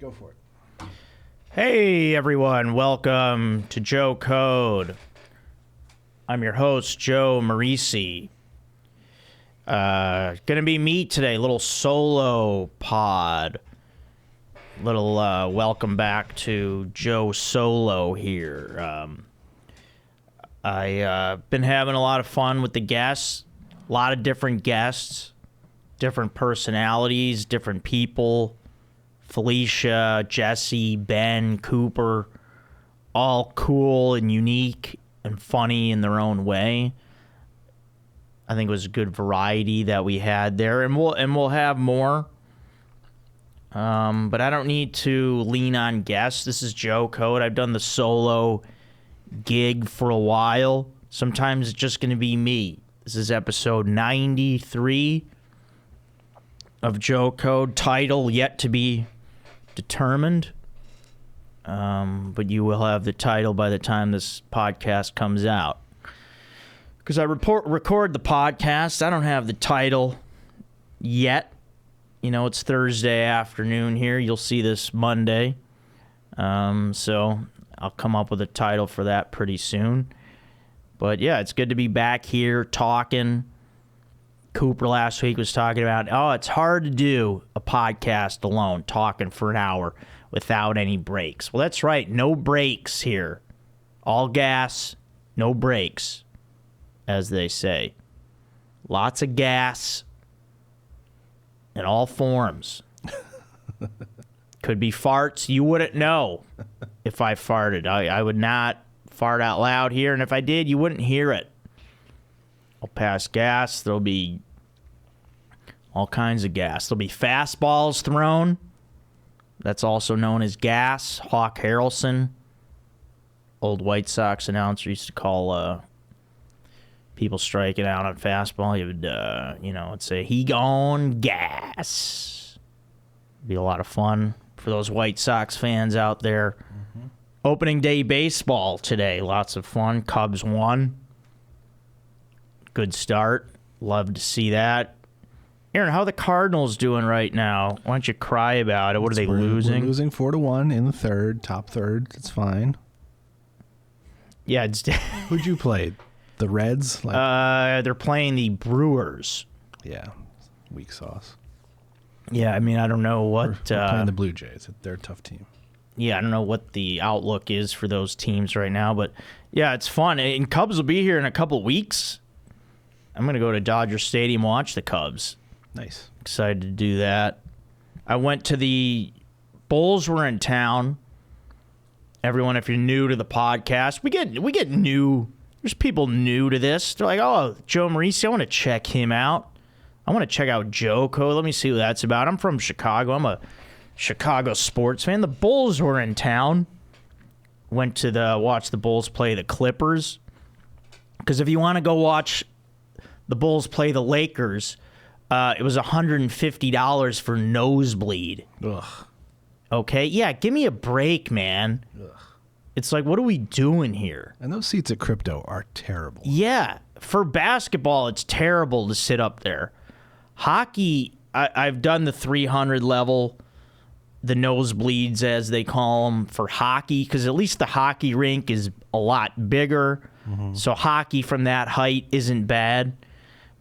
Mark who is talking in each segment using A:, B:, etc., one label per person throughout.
A: Go for it.
B: Hey everyone, welcome to Joe Code. I'm your host, Joe Marrese. Gonna be me today, little solo pod. Little welcome back to Joe Solo here. I've been having a lot of fun with the guests, a lot of different guests, different personalities, different people. Felicia, Jesse, Ben, Cooper, all cool and unique and funny in their own way. I think it was a good variety that we had there, and we'll have more. But I don't need to lean on guests. This is Joe Code. I've done the solo gig for a while. Sometimes it's just going to be me. This is episode 93 of Joe Code. Title yet to be determined, but you will have the title by the time this podcast comes out. Because I record the podcast, I don't have the title yet. You know, it's Thursday afternoon here. You'll see this Monday, so I'll come up with a title for that pretty soon. But yeah, it's good to be back here talking. Cooper last week was talking about, it's hard to do a podcast alone, talking for an hour without any breaks. Well, that's right. No breaks here. All gas, no breaks, as they say. Lots of gas in all forms. Could be farts. You wouldn't know if I farted. I would not fart out loud here, and if I did, you wouldn't hear it. I'll pass gas. There'll be all kinds of gas. There'll be fastballs thrown. That's also known as gas. Hawk Harrelson, old White Sox announcer, used to call people striking out on fastball. He would, would say, "He gone gas." Be a lot of fun for those White Sox fans out there. Mm-hmm. Opening day baseball today. Lots of fun. Cubs won. Good start. Love to see that. Aaron, how are the Cardinals doing right now? Why don't you cry about it? What are they losing?
A: We're losing 4-1 in the third, top third. It's fine.
B: Yeah, it's.
A: Who'd you play? The Reds?
B: They're playing the Brewers.
A: Yeah, weak sauce.
B: Yeah, I mean, I don't know what.
A: We're playing the Blue Jays. They're a tough team.
B: Yeah, I don't know what the outlook is for those teams right now, but yeah, it's fun. And Cubs will be here in a couple weeks. I'm going to go to Dodger Stadium and watch the Cubs.
A: Nice.
B: Excited to do that. I went to the Bulls were in town. Everyone, if you're new to the podcast, we get new. There's people new to this. They're like, "Oh, Joe Marrese, I want to check him out. I want to check out Joe Code. Let me see what that's about." I'm from Chicago. I'm a Chicago sports fan. The Bulls were in town. Went to watch the Bulls play the Clippers. Because if you want to go watch the Bulls play the Lakers, it was $150 for nosebleed.
A: Ugh.
B: Okay? Yeah, give me a break, man. Ugh. It's like, what are we doing here?
A: And those seats at Crypto are terrible.
B: Yeah. For basketball, it's terrible to sit up there. Hockey, I've done the 300 level, the nosebleeds, as they call them, for hockey, because at least the hockey rink is a lot bigger. Mm-hmm. So hockey from that height isn't bad.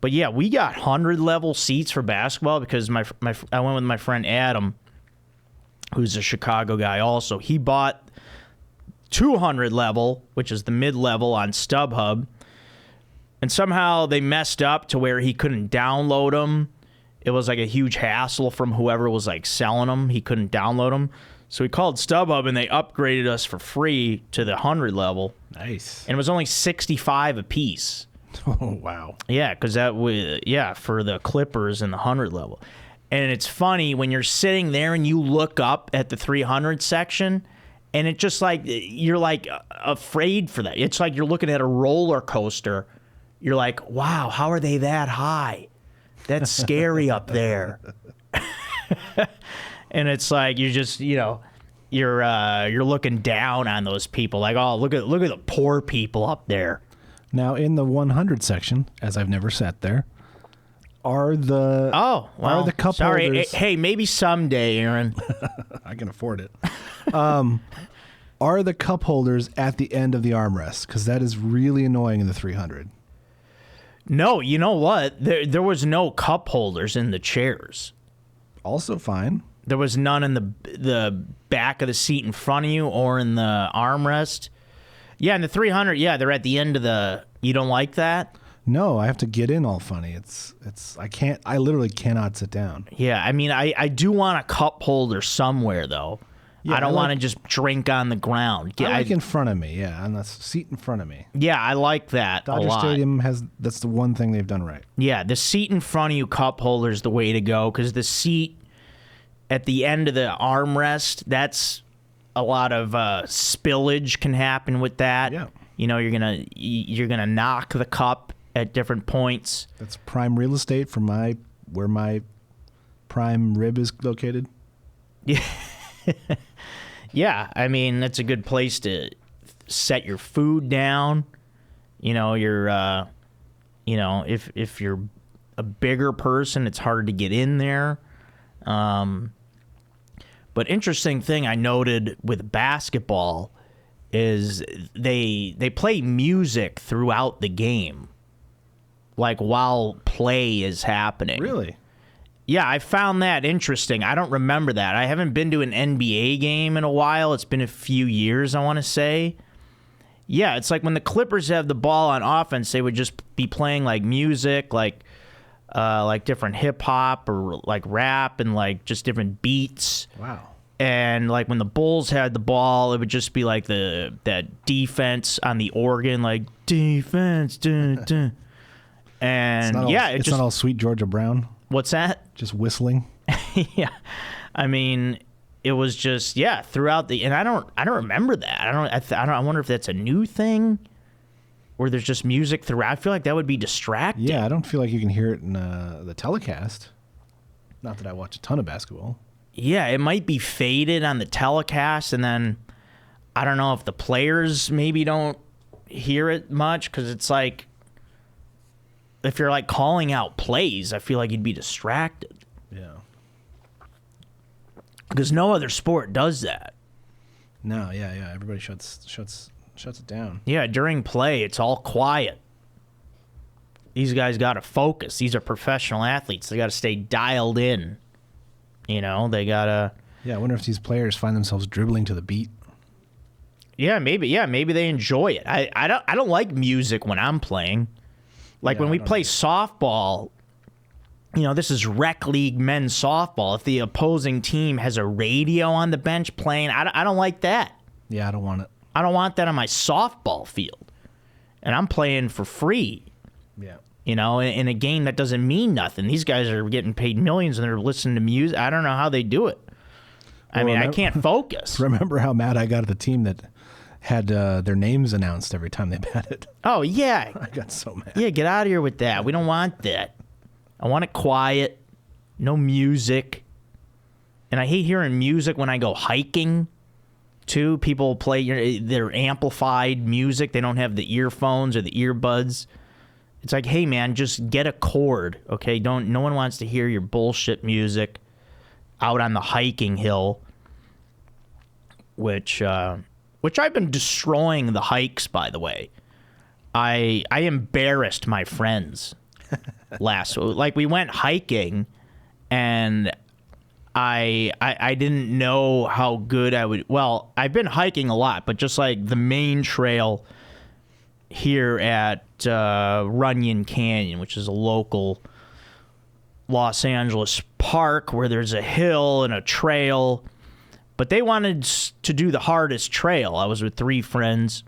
B: But yeah, we got 100 level seats for basketball because I went with my friend Adam, who's a Chicago guy also. He bought 200 level, which is the mid-level on StubHub, and somehow they messed up to where he couldn't download them. It was like a huge hassle from whoever was like selling them. He couldn't download them. So he called StubHub and they upgraded us for free to the 100 level.
A: Nice.
B: And it was only $65 a piece.
A: Oh, wow.
B: Yeah, because that was, for the Clippers and the 100 level. And it's funny when you're sitting there and you look up at the 300 section and it just like, you're like afraid for that. It's like you're looking at a roller coaster. You're like, wow, how are they that high? That's scary up there. And it's like, you just, you're looking down on those people. Like, oh, look at the poor people up there.
A: Now, in the 100 section, as I've never sat there, Are the
B: well,
A: the cup
B: sorry.
A: holders?
B: Hey, maybe someday, Aaron.
A: I can afford it. Are the cup holders at the end of the armrest? Because that is really annoying in the 300.
B: No, you know what? There was no cup holders in the chairs.
A: Also fine.
B: There was none in the back of the seat in front of you or in the armrest. Yeah, in the 300, yeah, they're at the end of the... You don't like that?
A: No, I have to get in all funny. I literally cannot sit down.
B: Yeah, I mean, I do want a cup holder somewhere, though.
A: Yeah,
B: I don't want to just drink on the ground.
A: I like in front of me, yeah, on the seat in front of me.
B: Yeah, I like that
A: Dodger
B: a lot.
A: Stadium that's the one thing they've done right.
B: Yeah, the seat in front of you cup holder is the way to go, because the seat at the end of the armrest, that's a lot of spillage can happen with that.
A: Yeah.
B: You know, you're gonna knock the cup at different points.
A: That's prime real estate for where my prime rib is located.
B: Yeah. Yeah, I mean, that's a good place to set your food down. You know, if you're a bigger person, it's hard to get in there. But interesting thing I noted with basketball is they play music throughout the game, like while play is happening.
A: Really?
B: Yeah, I found that interesting. I don't remember that. I haven't been to an NBA game in a while. It's been a few years, I want to say. Yeah, it's like when the Clippers have the ball on offense, they would just be playing like music, like different hip hop or like rap and like just different beats.
A: Wow.
B: And like when the Bulls had the ball, it would just be like that defense on the organ, like defense, dun, dun. And
A: it's not all Sweet Georgia Brown.
B: What's that?
A: Just whistling.
B: Yeah, I mean, it was just throughout the, and I don't remember that. I wonder if that's a new thing, where there's just music throughout. I feel like that would be distracting.
A: Yeah, I don't feel like you can hear it in the telecast. Not that I watch a ton of basketball.
B: Yeah, it might be faded on the telecast, and then I don't know if the players maybe don't hear it much, because it's like, if you're like calling out plays, I feel like you'd be distracted.
A: Yeah.
B: Because no other sport does that.
A: No, yeah. Everybody shuts it down.
B: Yeah, during play, it's all quiet. These guys got to focus. These are professional athletes. They got to stay dialed in. You know, they got to...
A: Yeah, I wonder if these players find themselves dribbling to the beat.
B: Yeah, maybe they enjoy it. I don't like music when I'm playing. Like when we play softball, you know, this is rec league men's softball. If the opposing team has a radio on the bench playing, I don't like that.
A: Yeah, I don't want it.
B: I don't want that on my softball field. And I'm playing for free.
A: Yeah.
B: You know, in a game that doesn't mean nothing. These guys are getting paid millions and they're listening to music. I don't know how they do it. I can't focus.
A: Remember how mad I got at the team that had their names announced every time they batted?
B: Oh, yeah.
A: I got so mad.
B: Yeah, get out of here with that. We don't want that. I want it quiet, no music. And I hate hearing music when I go hiking, too. People play their amplified music. They don't have the earphones or the earbuds. It's like, hey, man, just get a cord, okay? No one wants to hear your bullshit music out on the hiking hill, which I've been destroying the hikes, by the way. I embarrassed my friends like we went hiking, and I didn't know how good I would. Well, I've been hiking a lot, but just like the main trail here at Runyon Canyon, which is a local Los Angeles park where there's a hill and a trail. But they wanted to do the hardest trail. I was with 3 friends,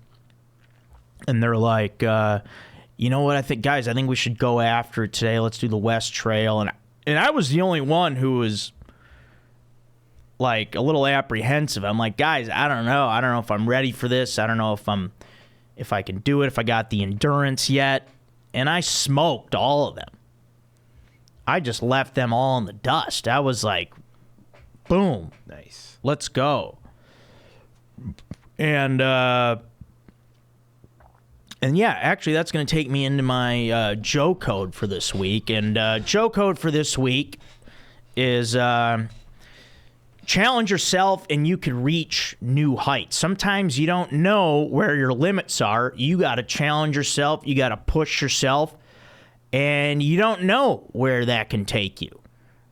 B: and they're like, you know what, I think we should go after it today. Let's do the West Trail. And I was the only one who was like a little apprehensive. I'm like, guys, I don't know if I'm ready for this. I don't know if I can do it, if I got the endurance yet. And I smoked all of them. I just left them all in the dust. I was like, boom.
A: Nice.
B: Let's go. And And yeah, actually, that's going to take me into my Joe code for this week. And Joe code for this week is challenge yourself and you can reach new heights. Sometimes you don't know where your limits are. You got to challenge yourself. You got to push yourself. And you don't know where that can take you.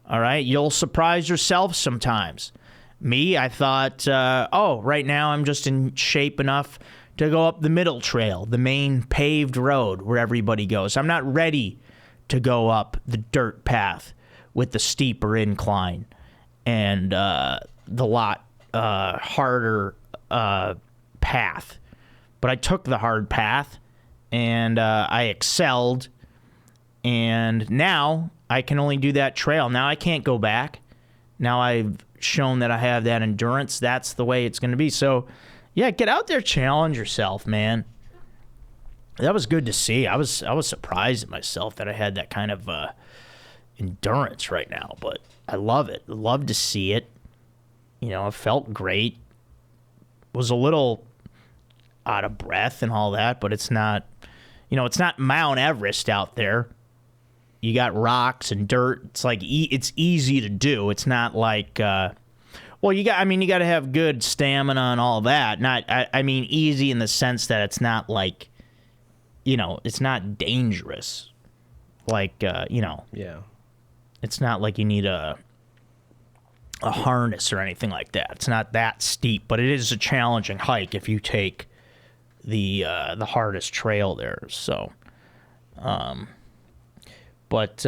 B: All right? You'll surprise yourself sometimes. Me, I thought, right now I'm just in shape enough to go up the middle trail, the main paved road where everybody goes. I'm not ready to go up the dirt path with the steeper incline and the lot harder path. But I took the hard path, and I excelled, and now I can only do that trail. Now I can't go back. Now I've shown that I have that endurance. That's the way it's going to be. So, yeah, get out there, challenge yourself, man. That was good to see. I was surprised at myself that I had that kind of endurance right now, but I love it. I love to see it. You know, it felt great. Was a little out of breath and all that, but it's not, it's not Mount Everest out there. You got rocks and dirt. It's like it's easy to do. It's not like you got to have good stamina and all that. I mean easy in the sense that it's not like it's not dangerous. Like
A: Yeah.
B: It's not like you need a harness or anything like that. It's not that steep, but it is a challenging hike if you take the hardest trail there. So But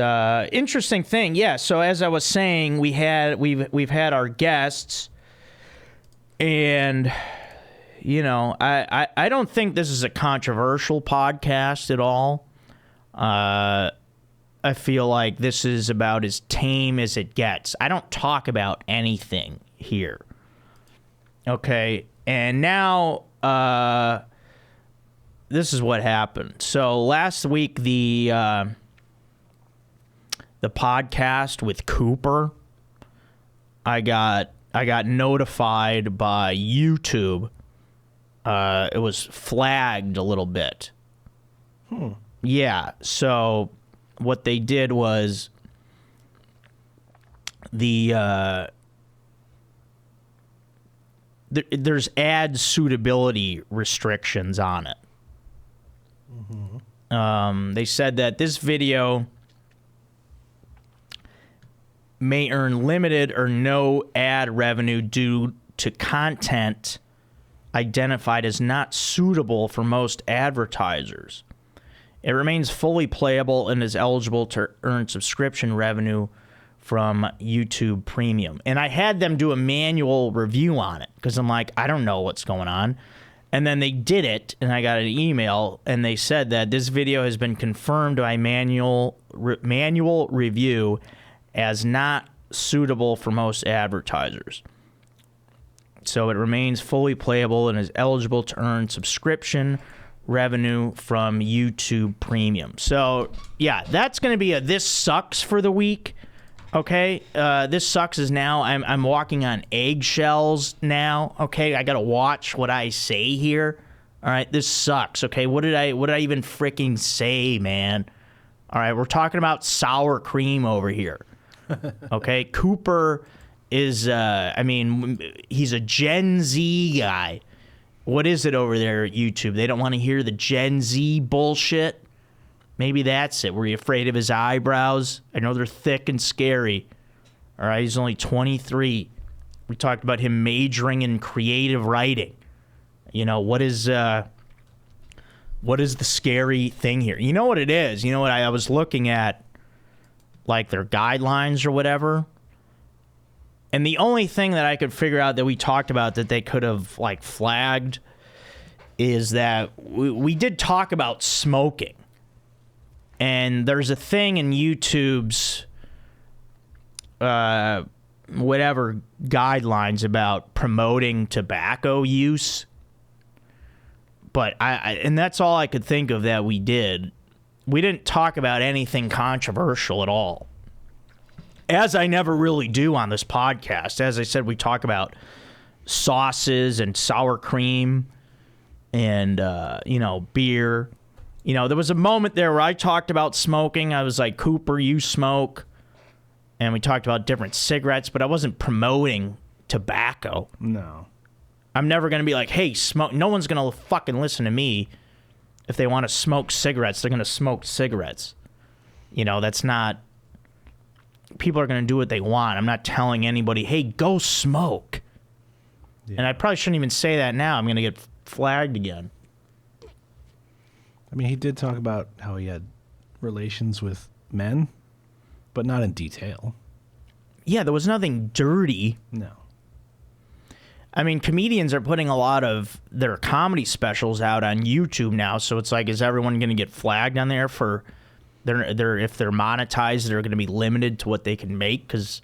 B: interesting thing, yeah. So as I was saying, we've had our guests, and I don't think this is a controversial podcast at all. I feel like this is about as tame as it gets. I don't talk about anything here. Okay, and now this is what happened. So last week the podcast with Cooper, I got notified by YouTube. It was flagged a little bit. Yeah, so what they did was there's ad suitability restrictions on it. They said that this video may earn limited or no ad revenue due to content identified as not suitable for most advertisers. It remains fully playable and is eligible to earn subscription revenue from YouTube Premium. And I had them do a manual review on it because I'm like, I don't know what's going on. And then they did it, and I got an email, and they said that this video has been confirmed by manual review as not suitable for most advertisers. So it remains fully playable and is eligible to earn subscription revenue from YouTube Premium. So, yeah, that's going to be this sucks for the week. Okay, this sucks is now I'm walking on eggshells now. Okay, I got to watch what I say here. All right, this sucks. Okay, what did I even freaking say, man? All right, we're talking about sour cream over here. Okay, Cooper is he's a Gen Z guy. What is it over there at YouTube? They don't want to hear the Gen Z bullshit? Maybe that's it. Were you afraid of his eyebrows? I know they're thick and scary. All right, he's only 23. We talked about him majoring in creative writing. What is the scary thing here? You know what it is? You know what? I was looking at, like, their guidelines or whatever. And the only thing that I could figure out that we talked about that they could have, like, flagged is that we did talk about smoking. And there's a thing in YouTube's whatever guidelines about promoting tobacco use. But and that's all I could think of that we did. We didn't talk about anything controversial at all. As I never really do on this podcast. As I said, we talk about sauces and sour cream and beer. There was a moment there where I talked about smoking. I was like, Cooper, you smoke. And we talked about different cigarettes, but I wasn't promoting tobacco.
A: No.
B: I'm never going to be like, hey, smoke. No one's going to fucking listen to me. If they want to smoke cigarettes, they're going to smoke cigarettes. That's not... People are going to do what they want. I'm not telling anybody, hey, go smoke. Yeah. And I probably shouldn't even say that now. I'm going to get flagged again.
A: I mean, he did talk about how he had relations with men, but not in detail.
B: Yeah, there was nothing dirty.
A: No.
B: I mean, comedians are putting a lot of their comedy specials out on YouTube now, so it's like, is everyone going to get flagged on there for... if they're monetized, they're going to be limited to what they can make? Because,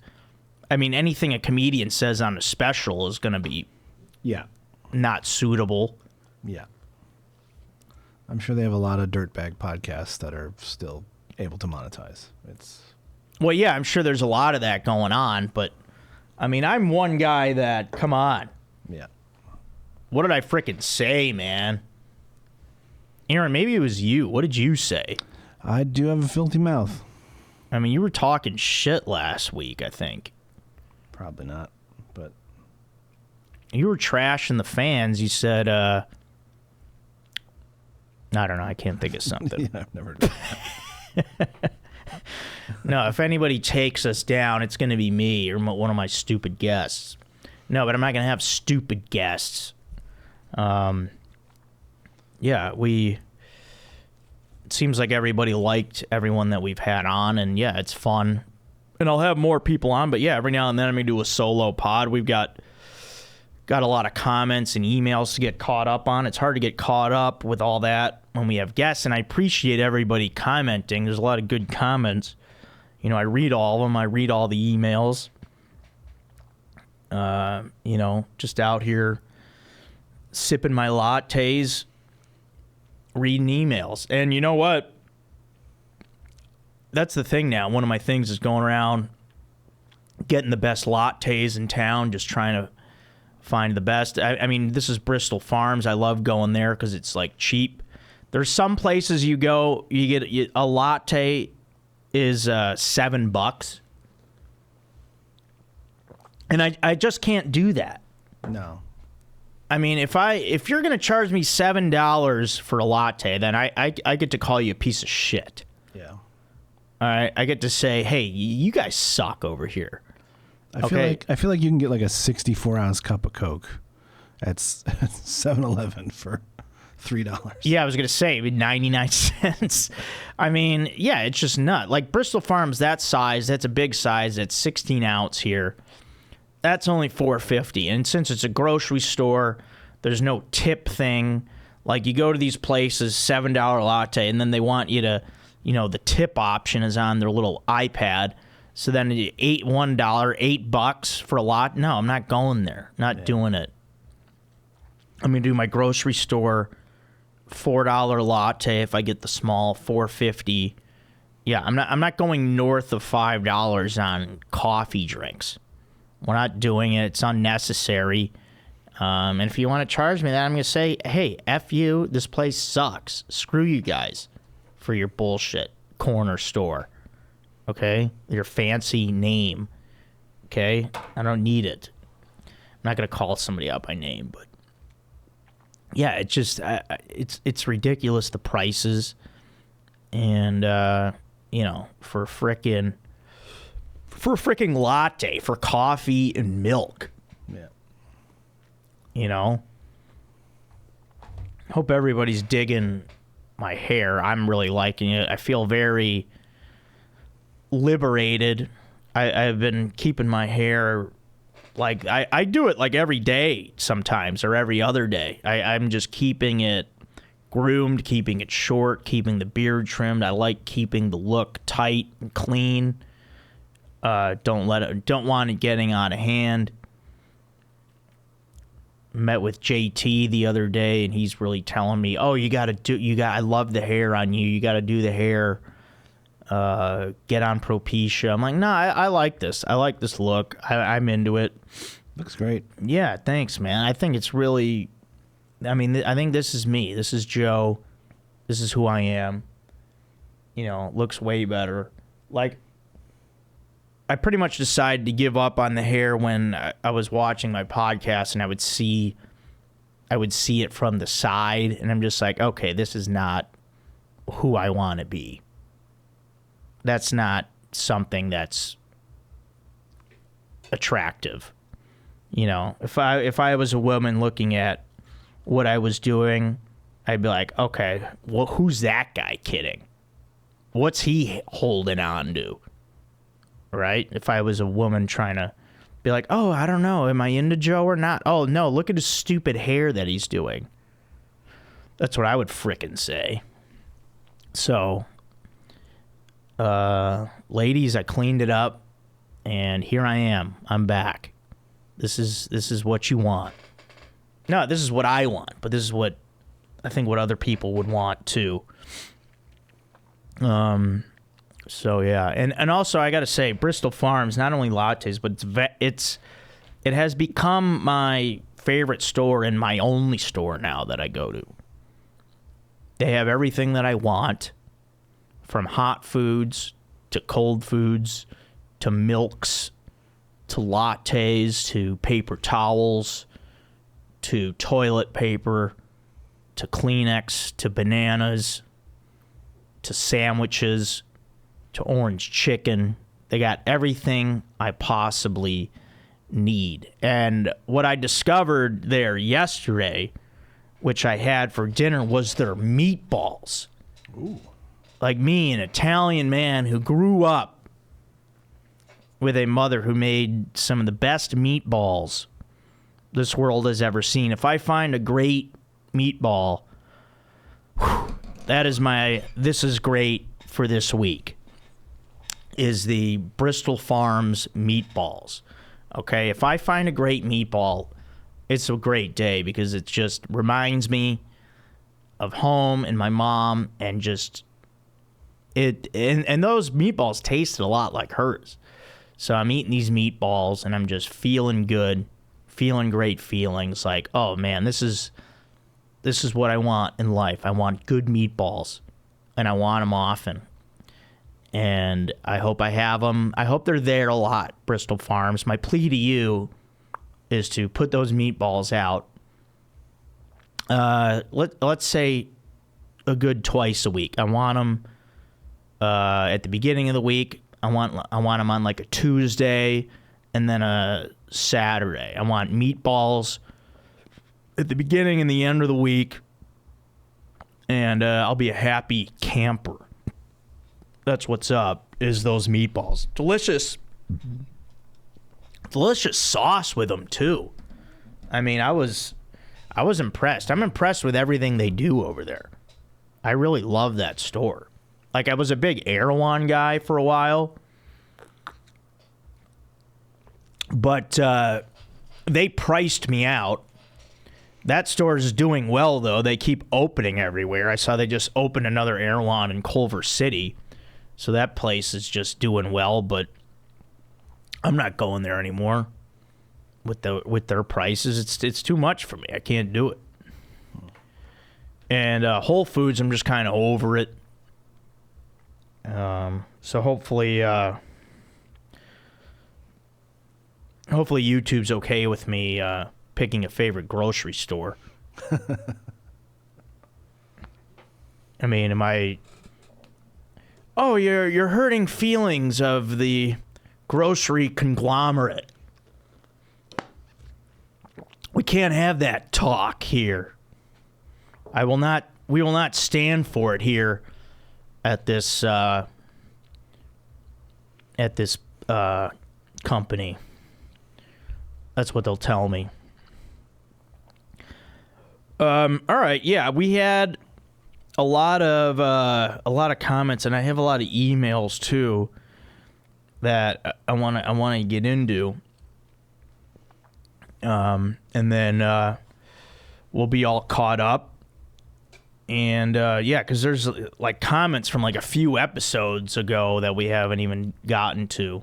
B: I mean, anything a comedian says on a special is going to be not suitable.
A: Yeah. I'm sure they have a lot of dirtbag podcasts that are still able to monetize.
B: Well, yeah, I'm sure there's a lot of that going on, but, I mean, I'm one guy that, come on.
A: Yeah.
B: What did I frickin' say, man? Aaron, maybe it was you. What did you say?
A: I do have a filthy mouth.
B: I mean, you were talking shit last week, I think.
A: Probably not, but...
B: You were trashing the fans. You said, I don't know. I can't think of something.
A: Yeah, I've never done that.
B: No, if anybody takes us down, it's going to be me or one of my stupid guests. No, but I'm not going to have stupid guests. Yeah, it seems like everybody liked everyone that we've had on, and yeah, it's fun. And I'll have more people on, but yeah, every now and then I'm going to do a solo pod. We've got a lot of comments and emails to get caught up on. It's hard to get caught up with all that when we have guests, and I appreciate everybody commenting. There's a lot of good comments. I read all of them. I read all the emails. Just out here sipping my lattes, reading emails. And you know what? That's the thing now. One of my things is going around getting the best lattes in town, just trying to find the best. I mean, this is Bristol Farms. I love going there because it's like cheap. There's some places you go, you get a latte is $7. And I just can't do that.
A: No.
B: I mean, if you're going to charge me $7 for a latte, then I get to call you a piece of shit.
A: Yeah.
B: All right, I get to say, hey, you guys suck over here.
A: I feel like you can get like a 64-ounce cup of Coke at 7-Eleven for $3.
B: Yeah, I was going to say 99 cents. I mean, yeah, it's just nut. Like Bristol Farms, that size, that's a big size. That's 16 ounce here. That's only $4.50. And since it's a grocery store, there's no tip thing. Like you go to these places, $7 latte, and then they want you to, the tip option is on their little iPad. So then $8 for a lot. No, I'm not going there. Not doing it. I'm going to do my grocery store $4 latte if I get the small, $4.50. Yeah, I'm not going north of $5 on coffee drinks. We're not doing it. It's unnecessary. And if you want to charge me that, I'm going to say, hey, F you. This place sucks. Screw you guys for your bullshit corner store. Okay? Your fancy name. Okay? I don't need it. I'm not going to call somebody out by name, but yeah, it's just it's ridiculous, the prices. And for a frickin' latte, for coffee and milk. Yeah. Hope everybody's digging my hair. I'm really liking it. I feel very liberated. I've been keeping my hair like I do it like every day sometimes or every other day. I'm just keeping it groomed, keeping it short, keeping the beard trimmed. I like keeping the look tight and clean. Don't want it getting out of hand. Met with JT the other day, and he's really telling me, "Oh, I love the hair on you. You got to do the hair. Get on Propecia." I'm like, "Nah, I like this. I like this look. I'm into it."
A: Looks great.
B: Yeah, thanks, man. I think it's really I mean, I think this is me. This is Joe. This is who I am. You know, looks way better. Like, I pretty much decided to give up on the hair when I was watching my podcast and I would see it from the side, and I'm just like, okay, this is not who I want to be. That's not something that's attractive. You know, if I was a woman looking at what I was doing, I'd be like, okay, well, who's that guy kidding? What's he holding on to? Right? If I was a woman trying to be like, oh, I don't know, am I into Joe or not? Oh, no, look at his stupid hair that he's doing. That's what I would frickin' say. So, ladies, I cleaned it up, and here I am. I'm back. This is what you want. No, this is what I want, but this is what I think what other people would want too. So yeah, and also I gotta say, Bristol Farms, not only lattes, but it has become my favorite store and my only store now that I go to. They have everything that I want, from hot foods to cold foods to milks to lattes to paper towels to toilet paper to Kleenex to bananas to sandwiches to orange chicken. They got everything I possibly need. And what I discovered there yesterday, which I had for dinner, was their meatballs.
A: Ooh.
B: Like me, an Italian man who grew up with a mother who made some of the best meatballs this world has ever seen. If I find a great meatball, that is this is great for this week, is the Bristol Farms meatballs. Okay, if I find a great meatball, it's a great day because it just reminds me of home and my mom, and just and those meatballs tasted a lot like hers. So I'm eating these meatballs and I'm just feeling good, feeling great feelings, like, oh man, this is what I want in life. I want good meatballs, and I want them often. And I hope I have them. I hope they're there a lot, Bristol Farms. My plea to you is to put those meatballs out. Let's say a good twice a week. I want them at the beginning of the week. I want them on like a Tuesday and then a Saturday. I want meatballs at the beginning and the end of the week, and I'll be a happy camper. That's what's up, is those meatballs. Delicious sauce with them too. I mean, I was impressed. I'm impressed with everything they do over there. I really love that store. Like, I was a big Erewhon guy for a while, but they priced me out. That store is doing well, though. They keep opening everywhere. I saw they just opened another Erewhon in Culver City. So that place is just doing well, but I'm not going there anymore with their prices. It's too much for me. I can't do it. And Whole Foods, I'm just kind of over it. So hopefully YouTube's okay with me picking a favorite grocery store. I mean, am I... Oh, you're hurting feelings of the grocery conglomerate. We can't have that talk here. We will not stand for it here at this company. That's what they'll tell me. All right, yeah, we had a lot of comments, and I have a lot of emails too that I want to get into. And then we'll be all caught up. And yeah, because there's like comments from like a few episodes ago that we haven't even gotten to.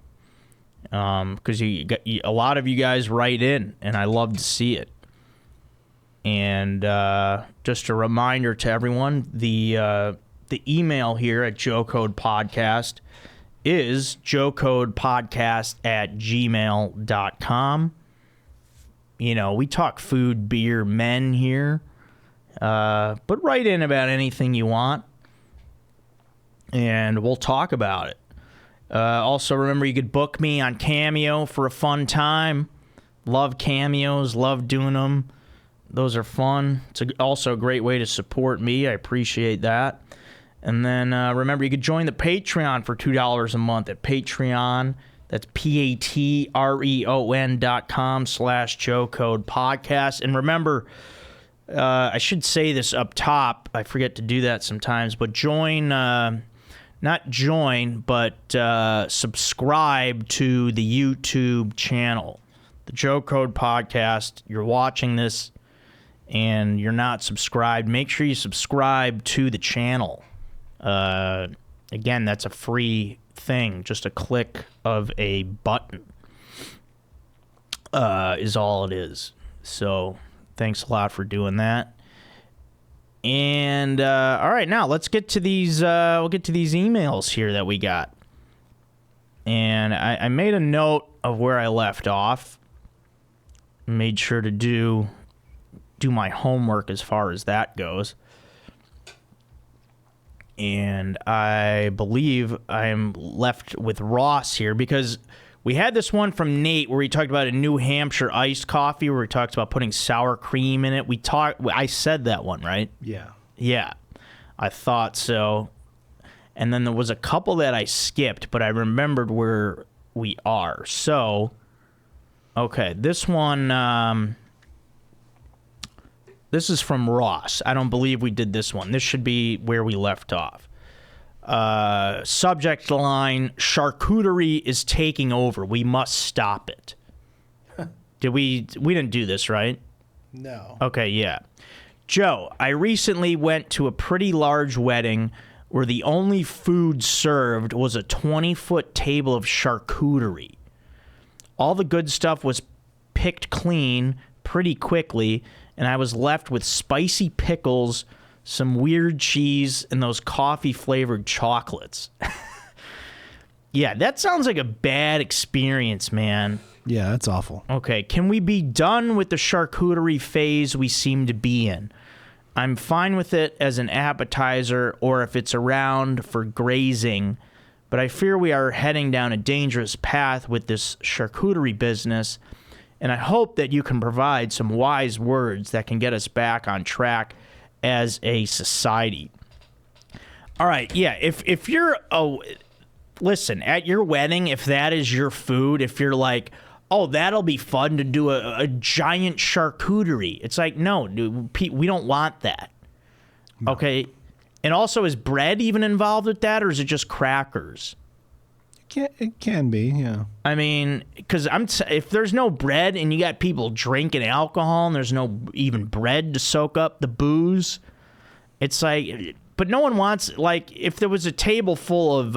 B: Because a lot of you guys write in, and I love to see it. And just a reminder to everyone, the email here at Joe Code Podcast is joecodepodcast@gmail.com. You know, we talk food, beer, men here. But write in about anything you want, and we'll talk about it. Also, remember, you could book me on Cameo for a fun time. Love cameos, love doing them. Those are fun. It's also a great way to support me. I appreciate that. And then remember, you could join the Patreon for $2 a month at Patreon. That's patreon.com/Joe Code Podcast. And remember, I should say this up top. I forget to do that sometimes. But subscribe to the YouTube channel, the Joe Code Podcast. You're watching this and you're not subscribed, make sure you subscribe to the channel. Again, that's a free thing. Just a click of a button is all it is. So thanks a lot for doing that. And all right, now let's get to these. We'll get to these emails here that we got. And I made a note of where I left off. Made sure to do my homework as far as that goes. And I believe I'm left with Ross here because we had this one from Nate where he talked about a New Hampshire iced coffee where he talks about putting sour cream in it. I said that one, right?
A: Yeah.
B: Yeah, I thought so. And then there was a couple that I skipped, but I remembered where we are. So, okay, this one, this is from Ross. I don't believe we did this one. This should be where we left off. Subject line, charcuterie is taking over. We must stop it. We didn't do this, right?
A: No.
B: Okay, yeah. Joe, I recently went to a pretty large wedding where the only food served was a 20-foot table of charcuterie. All the good stuff was picked clean pretty quickly, and I was left with spicy pickles, some weird cheese, and those coffee-flavored chocolates. Yeah, that sounds like a bad experience, man.
A: Yeah, that's awful.
B: Okay, can we be done with the charcuterie phase we seem to be in? I'm fine with it as an appetizer or if it's around for grazing, but I fear we are heading down a dangerous path with this charcuterie business, and I hope that you can provide some wise words that can get us back on track as a society. All right, yeah, if you're listen, at your wedding, if that is your food, if you're like, oh, that'll be fun to do a giant charcuterie. It's like, no, dude, we don't want that. No. Okay? And also, is bread even involved with that, or is it just crackers?
A: It can be, yeah.
B: I mean, because if there's no bread and you got people drinking alcohol and there's no even bread to soak up the booze, it's like, but no one wants, like, if there was a table full of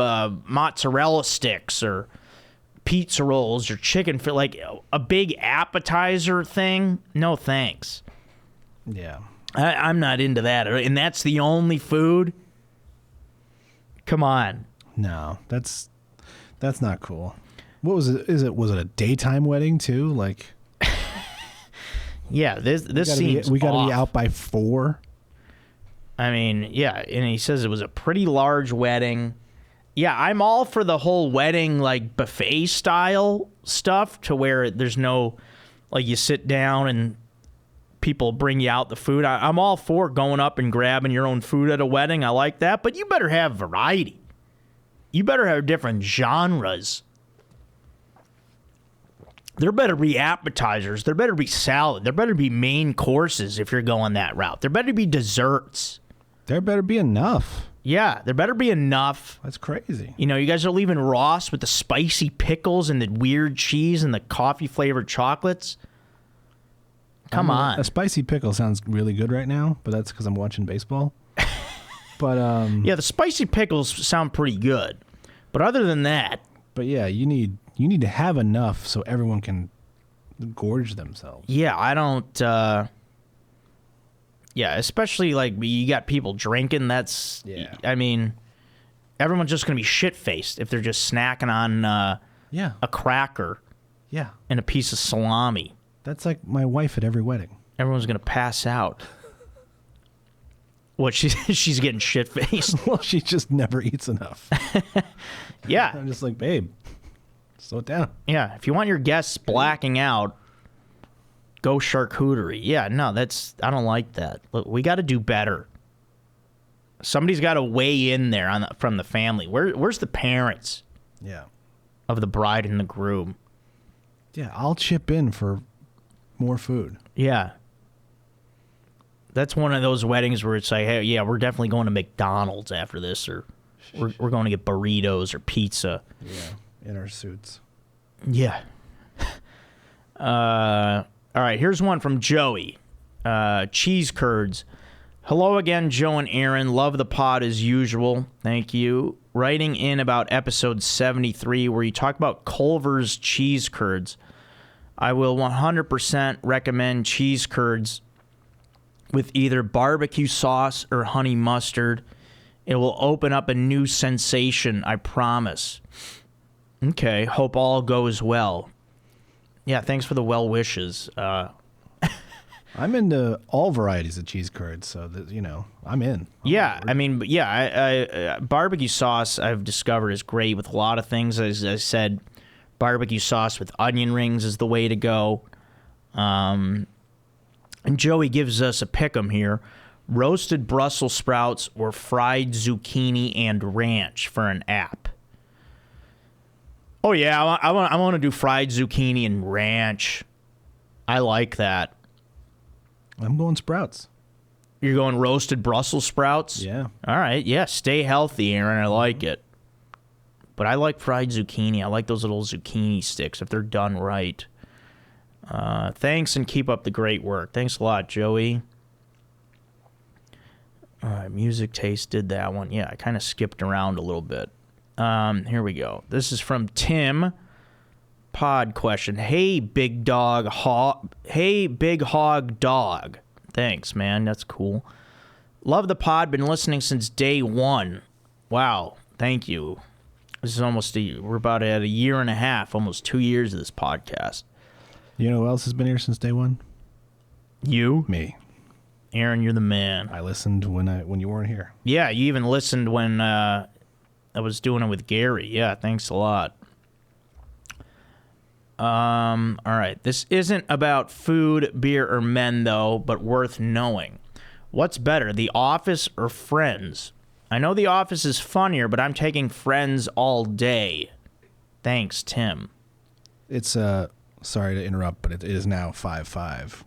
B: mozzarella sticks or pizza rolls or chicken, for like a big appetizer thing, no thanks.
A: Yeah.
B: I'm not into that. And that's the only food? Come on.
A: No, that's not cool. What was it? Was it a daytime wedding too? Like,
B: yeah, this seems
A: we gotta be out by 4.
B: I mean, yeah, and he says it was a pretty large wedding. Yeah, I'm all for the whole wedding, like, buffet style stuff to where there's no, like, you sit down and people bring you out the food. I'm all for going up and grabbing your own food at a wedding. I like that, but you better have variety. You better have different genres. There better be appetizers. There better be salad. There better be main courses if you're going that route. There better be desserts.
A: There better be enough.
B: Yeah, there better be enough.
A: That's crazy.
B: You know, you guys are leaving Ross with the spicy pickles and the weird cheese and the coffee-flavored chocolates. Come on.
A: A spicy pickle sounds really good right now, but that's because I'm watching baseball. But
B: yeah, the spicy pickles sound pretty good. But other than that...
A: But yeah, you need to have enough so everyone can gorge themselves.
B: Yeah, I don't... Yeah, especially like you got people drinking. That's,
A: Yeah.
B: I mean, everyone's just going to be shit-faced if they're just snacking on
A: Yeah.
B: a cracker
A: Yeah.
B: and a piece of salami.
A: That's like my wife at every wedding.
B: Everyone's going to pass out. What, she's getting shit-faced?
A: Well, she just never eats enough.
B: Yeah.
A: I'm just like, babe, slow it down.
B: Yeah, if you want your guests blacking out, go charcuterie. Yeah, no, I don't like that. Look, we got to do better. Somebody's got to weigh in there from the family. Where's the parents
A: Yeah.
B: of the bride and the groom?
A: Yeah, I'll chip in for more food.
B: Yeah. That's one of those weddings where it's like, hey, yeah, we're definitely going to McDonald's after this, or we're going to get burritos or pizza.
A: Yeah, in our suits.
B: Yeah. All right, here's one from Joey. Cheese curds. Hello again, Joe and Aaron. Love the pod as usual. Thank you. Writing in about episode 73 where you talk about Culver's cheese curds. I will 100% recommend cheese curds with either barbecue sauce or honey mustard. It will open up a new sensation, I promise. Okay, hope all goes well. Yeah, thanks for the well wishes.
A: I'm into all varieties of cheese curds, so that, I'm in.
B: Yeah, I mean, yeah, barbecue sauce I've discovered is great with a lot of things. As I said, barbecue sauce with onion rings is the way to go. And Joey gives us a pick'em here. Roasted Brussels sprouts or fried zucchini and ranch for an app. Oh, yeah, I want to do fried zucchini and ranch. I like that.
A: I'm going sprouts.
B: You're going roasted Brussels sprouts?
A: Yeah.
B: All right, yeah, stay healthy, Aaron. I like it. But I like fried zucchini. I like those little zucchini sticks if they're done right. Thanks, and keep up the great work. Thanks a lot, Joey. All right, music taste did that one. Yeah, I kind of skipped around a little bit. Here we go. This is from Tim. Pod question. Hey, big hog dog. Thanks, man. That's cool. Love the pod. Been listening since day one. Wow. Thank you. This is we're about at a year and a half, almost 2 years of this podcast.
A: You know who else has been here since day one?
B: You?
A: Me.
B: Aaron, you're the man.
A: I listened when you weren't here.
B: Yeah, you even listened when I was doing it with Gary. Yeah, thanks a lot. All right. This isn't about food, beer, or men, though, but worth knowing. What's better, The Office or Friends? I know The Office is funnier, but I'm taking Friends all day. Thanks, Tim.
A: It's, sorry to interrupt, but it is now 5-5.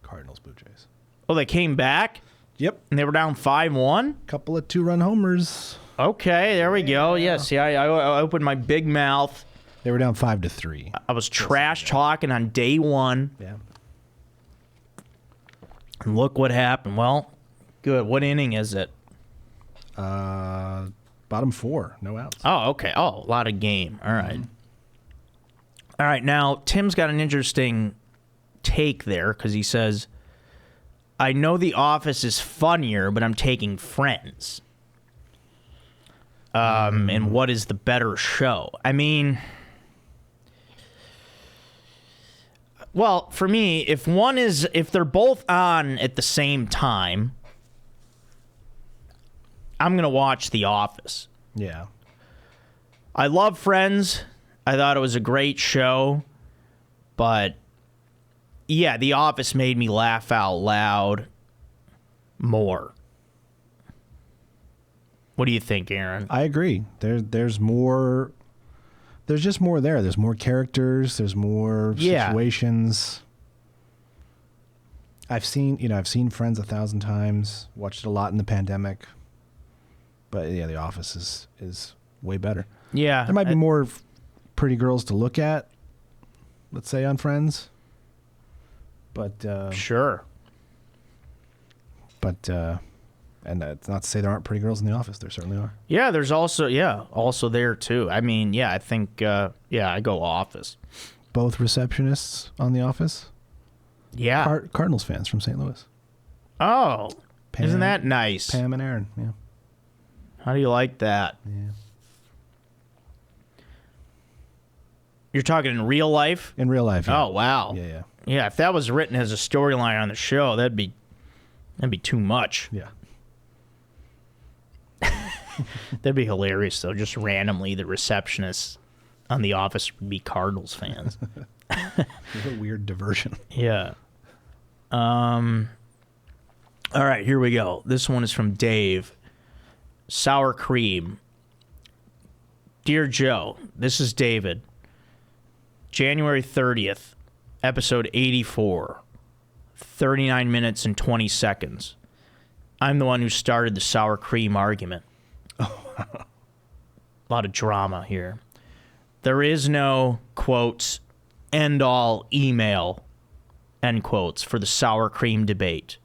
A: Cardinals, Blue Jays.
B: Oh, they came back?
A: Yep.
B: And they were down 5-1?
A: Couple of 2-run homers.
B: Okay, there we go. Yeah, see, I opened my big mouth.
A: They were down 5-3.
B: I was trash talking on day one.
A: Yeah.
B: And look what happened. Well, good. What inning is it?
A: Bottom 4, no outs.
B: Oh, okay. Oh, a lot of game. All right. All right, now, Tim's got an interesting take there because he says, I know The Office is funnier, but I'm taking Friends. And what is the better show? I mean, well, for me, if they're both on at the same time, I'm going to watch The Office.
A: Yeah.
B: I love Friends. I thought it was a great show. But, yeah, The Office made me laugh out loud more. What do you think, Aaron?
A: I agree. There's more. There's just more there. There's more characters. There's more situations. I've seen Friends 1,000 times. Watched it a lot in the pandemic. But yeah, The Office is way better.
B: Yeah.
A: There might be more pretty girls to look at, let's say, on Friends. But
B: sure.
A: But and it's not to say there aren't pretty girls in The Office. There certainly are.
B: Yeah, there's also there too. I mean, yeah, I think I go Office.
A: Both receptionists on The Office.
B: Yeah.
A: Cardinals fans from St. Louis.
B: Oh, isn't that nice?
A: Pam and Aaron, yeah.
B: How do you like that?
A: Yeah.
B: You're talking in real life?
A: In real life, yeah.
B: Oh, wow.
A: Yeah.
B: Yeah, if that was written as a storyline on the show, that'd be too much.
A: Yeah.
B: That'd be hilarious, though. Just randomly, the receptionists on The Office would be Cardinals fans.
A: What a weird diversion.
B: Yeah. All right, here we go. This one is from Dave. Sour cream. Dear Joe, this is David. January 30th, episode 84. 39 minutes and 20 seconds. I'm the one who started the sour cream argument. A lot of drama here. There is no, quotes, end-all email, end quotes, for the sour cream debate.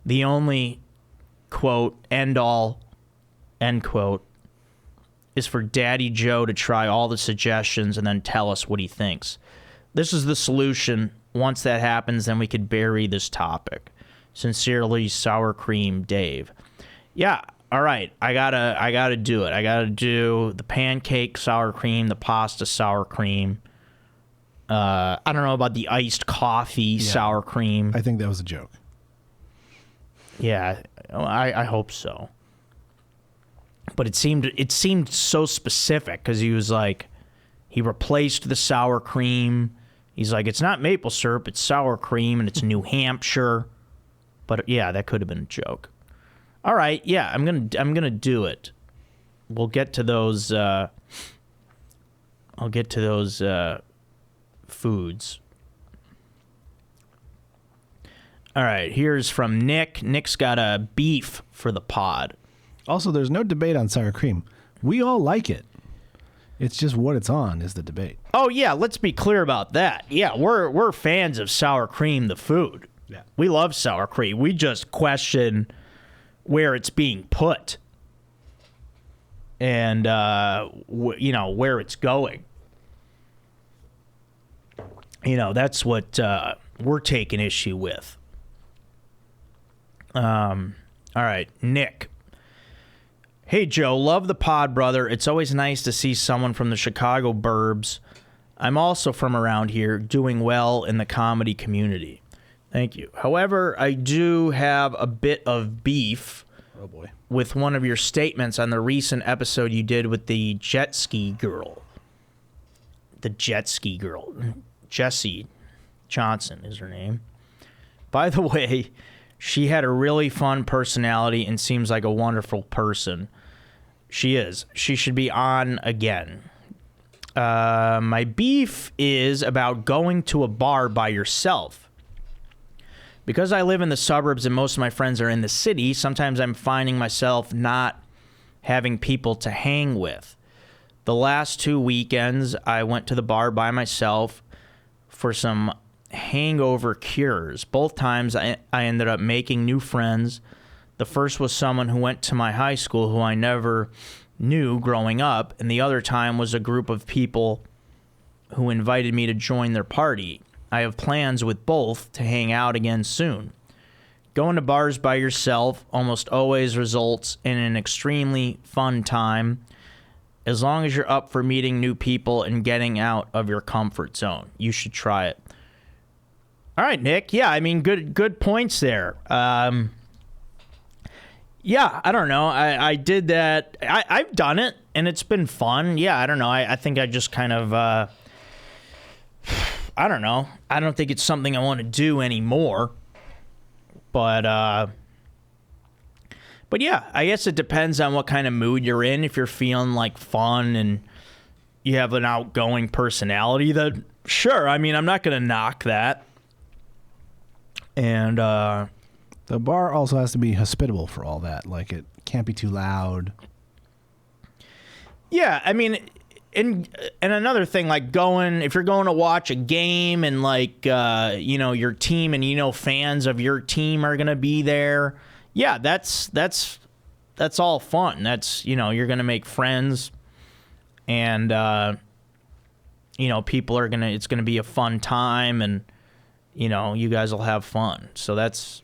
B: The only, quote, end-all, end quote, is for Daddy Joe to try all the suggestions and then tell us what he thinks. This is the solution. Once that happens, then we could bury this topic. Sincerely, Sour Cream Dave. Yeah, all right. I gotta do it. I gotta do the pancake sour cream, the pasta sour cream. I don't know about the iced coffee sour cream.
A: I think that was a joke.
B: Yeah, I hope so. But it seemed so specific because he was like, he replaced the sour cream. He's like, it's not maple syrup, it's sour cream, and it's New Hampshire. But yeah, that could have been a joke. All right, yeah, I'm gonna do it. We'll get to those. I'll get to those foods. All right, here's from Nick. Nick's got a beef for the pod.
A: Also, there's no debate on sour cream. We all like it. It's just what it's on is the debate.
B: Oh yeah, let's be clear about that. Yeah, we're fans of sour cream, the food.
A: Yeah.
B: We love sour cream. We just question where it's being put and where it's going. That's what we're taking issue with. All right, Nick. Hey, Joe, love the pod, brother. It's always nice to see someone from the Chicago burbs. I'm also from around here, doing well in the comedy community. Thank you. However, I do have a bit of beef with one of your statements on the recent episode you did with the jet ski girl. The jet ski girl. Jessie Johnson is her name. By the way, she had a really fun personality and seems like a wonderful person. She is. She should be on again. My beef is about going to a bar by yourself. Because I live in the suburbs and most of my friends are in the city, sometimes I'm finding myself not having people to hang with. The last 2 weekends, I went to the bar by myself for some hangover cures. Both times I ended up making new friends. The first was someone who went to my high school who I never knew growing up, and the other time was a group of people who invited me to join their party. I have plans with both to hang out again soon. Going to bars by yourself almost always results in an extremely fun time, as long as you're up for meeting new people and getting out of your comfort zone. You should try it. All right, Nick. Yeah, I mean, good points there. Yeah, I don't know. I did that. I've done it, and it's been fun. Yeah, I don't know. I think I just kind of, I don't know. I don't think it's something I want to do anymore. But yeah, I guess it depends on what kind of mood you're in. If you're feeling like fun and you have an outgoing personality, then sure. I mean, I'm not going to knock that. And
A: the bar also has to be hospitable for all that. Like, it can't be too loud.
B: Yeah, I mean, and another thing, like if you're going to watch a game and like your team and fans of your team are gonna be there. Yeah, that's all fun. That's you're gonna make friends, and people are gonna. It's gonna be a fun time, and you guys will have fun. So that's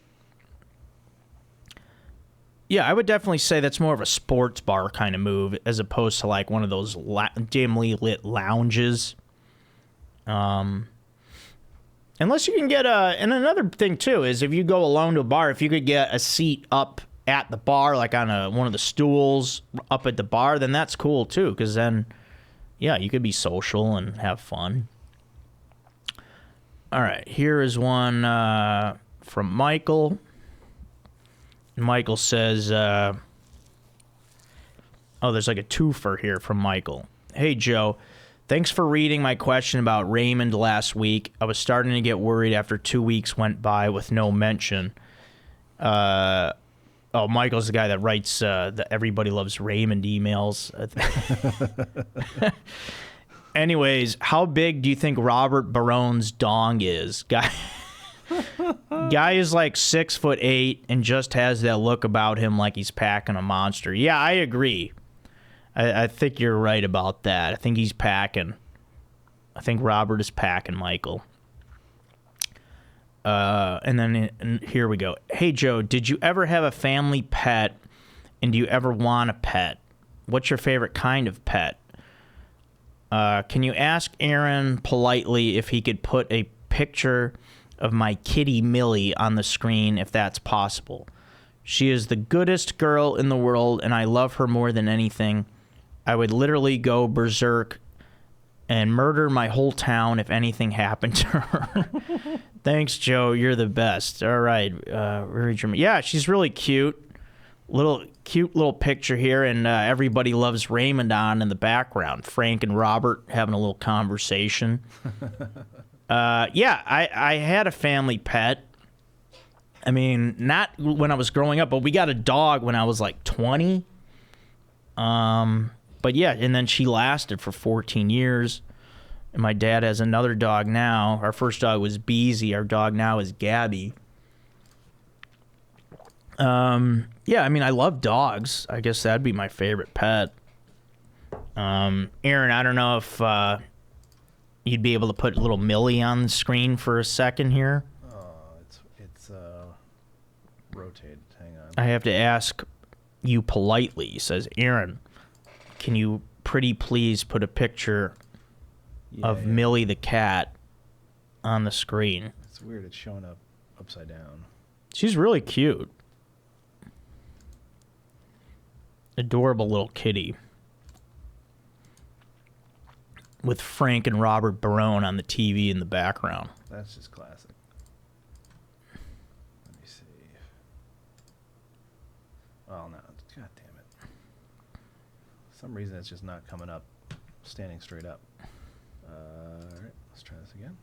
B: Yeah, I would definitely say that's more of a sports bar kind of move as opposed to like one of those dimly lit lounges. Unless you can get and another thing too is if you go alone to a bar, if you could get a seat up at the bar, like on one of the stools up at the bar, then that's cool too. Because then, yeah, you could be social and have fun. All right, here is one from Michael. Michael says, there's like a twofer here from Michael. Hey, Joe. Thanks for reading my question about Raymond last week. I was starting to get worried after 2 weeks went by with no mention. Michael's the guy that writes the Everybody Loves Raymond emails. Anyways, how big do you think Robert Barone's dong is? Guy is like 6'8" and just has that look about him like he's packing a monster. Yeah, I agree. I think you're right about that. I think he's packing. I think Robert is packing Michael. And here we go. Hey, Joe, did you ever have a family pet, and do you ever want a pet? What's your favorite kind of pet? Can you ask Aaron politely if he could put a picture of my kitty Millie on the screen if that's possible? She is the goodest girl in the world, and I love her more than anything. I would literally go berserk and murder my whole town if anything happened to her. Thanks, Joe. You're the best. All right. Yeah, she's really cute. Cute little picture here, and Everybody Loves Raymond on in the background. Frank and Robert having a little conversation. Yeah, I had a family pet. I mean, not when I was growing up, but we got a dog when I was like 20. But yeah, and then she lasted for 14 years. And my dad has another dog now. Our first dog was Beezy. Our dog now is Gabby. Yeah, I mean, I love dogs. I guess that'd be my favorite pet. Aaron, I don't know if you'd be able to put little Millie on the screen for a second here.
A: Oh, it's rotated. Hang on.
B: I have to ask you politely. He says, Aaron, can you pretty please put a picture of Millie the cat on the screen?
A: It's weird. It's showing up upside down.
B: She's really cute. Adorable little kitty. With Frank and Robert Barone on the TV in the background.
A: That's just classic. Let me see. Oh, no. God damn it. For some reason, it's just not coming up, standing straight up. All right. Let's try this again.